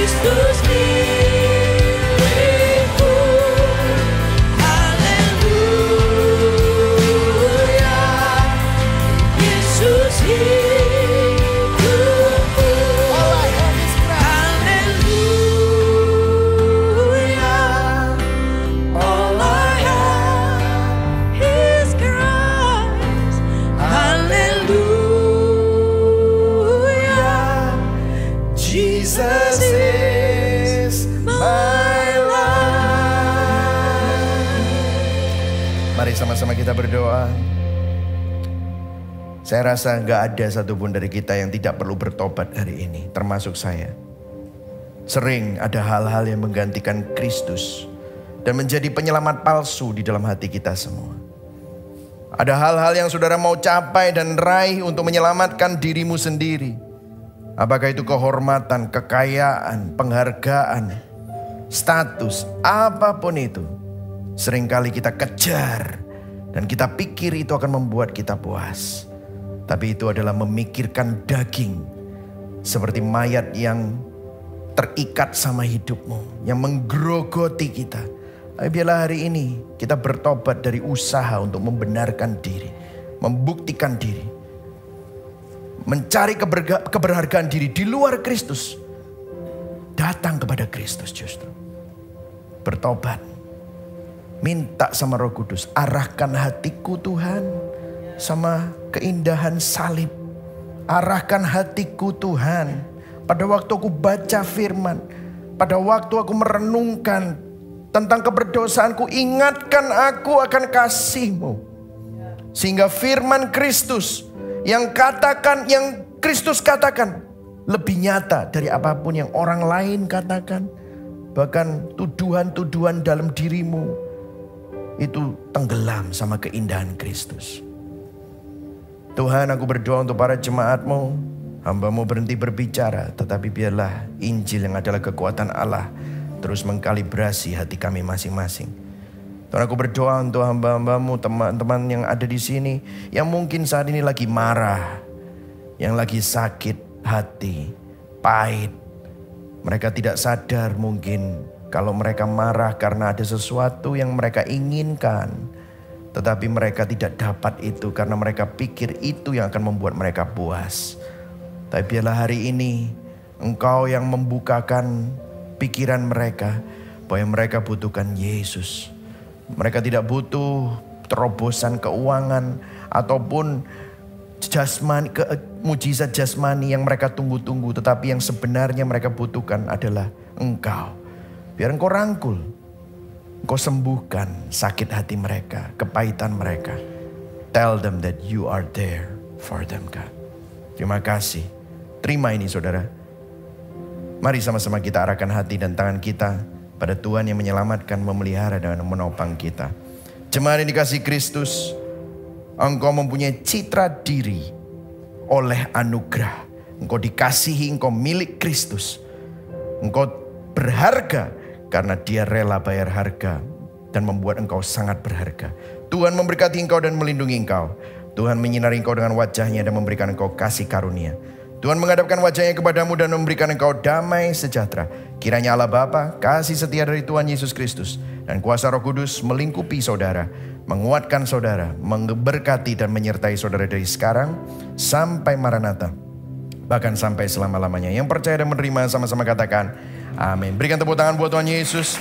Kristus milikku. Haleluya, Yesus hidupku. Haleluya, all I have is Christ. Haleluya, Jesus is my life. Mari sama-sama kita berdoa. Saya rasa nggak ada satupun dari kita yang tidak perlu bertobat hari ini, termasuk saya. Sering ada hal-hal yang menggantikan Kristus dan menjadi penyelamat palsu di dalam hati kita semua. Ada hal-hal yang saudara mau capai dan raih untuk menyelamatkan dirimu sendiri. Apakah itu kehormatan, kekayaan, penghargaan, status, apapun itu. Seringkali kita kejar dan kita pikir itu akan membuat kita puas. Tapi itu adalah memikirkan daging. Seperti mayat yang terikat sama hidupmu, yang menggerogoti kita. Tapi biarlah hari ini kita bertobat dari usaha untuk membenarkan diri, membuktikan diri, mencari keberhargaan diri di luar Kristus. Datang kepada Kristus justru. Bertobat. Minta sama Roh Kudus, arahkan hatiku Tuhan sama keindahan salib. Arahkan hatiku Tuhan. Pada waktu aku baca firman, pada waktu aku merenungkan tentang keberdosaanku, ingatkan aku akan kasih-Mu. Sehingga firman Kristus yang Kristus katakan lebih nyata dari apapun yang orang lain katakan. Bahkan tuduhan-tuduhan dalam dirimu itu tenggelam sama keindahan Kristus. Tuhan, aku berdoa untuk para jemaat-Mu. Hamba-Mu berhenti berbicara, tetapi biarlah Injil yang adalah kekuatan Allah terus mengkalibrasi hati kami masing-masing. Tuhan, aku berdoa untuk hamba-hamba-Mu, teman-teman yang ada di sini, yang mungkin saat ini lagi marah, yang lagi sakit hati, pahit. Mereka tidak sadar mungkin kalau mereka marah karena ada sesuatu yang mereka inginkan. Tetapi mereka tidak dapat itu karena mereka pikir itu yang akan membuat mereka puas. Tapi biarlah hari ini Engkau yang membukakan pikiran mereka bahwa mereka butuhkan Yesus. Mereka tidak butuh terobosan keuangan ataupun jasmani, mujizat jasmani yang mereka tunggu-tunggu. Tetapi yang sebenarnya mereka butuhkan adalah Engkau. Biar Engkau rangkul, Engkau sembuhkan sakit hati mereka, kepahitan mereka. Tell them that you are there for them, God. Terima kasih. Terima ini saudara. Mari sama-sama kita arahkan hati dan tangan kita pada Tuhan yang menyelamatkan, memelihara dan menopang kita. Jemaat yang dikasihi Kristus, engkau mempunyai citra diri oleh anugerah. Engkau dikasihi, engkau milik Kristus. Engkau berharga karena Dia rela bayar harga dan membuat engkau sangat berharga. Tuhan memberkati engkau dan melindungi engkau. Tuhan menyinari engkau dengan wajah-Nya dan memberikan engkau kasih karunia. Tuhan menghadapkan wajah-Nya kepadamu dan memberikan engkau damai sejahtera. Kiranya Allah Bapa, kasih setia dari Tuhan Yesus Kristus, dan kuasa Roh Kudus melingkupi saudara, menguatkan saudara, memberkati dan menyertai saudara dari sekarang sampai Maranatha, bahkan sampai selama-lamanya. Yang percaya dan menerima sama-sama katakan amin. Berikan tepuk tangan buat Tuhan Yesus.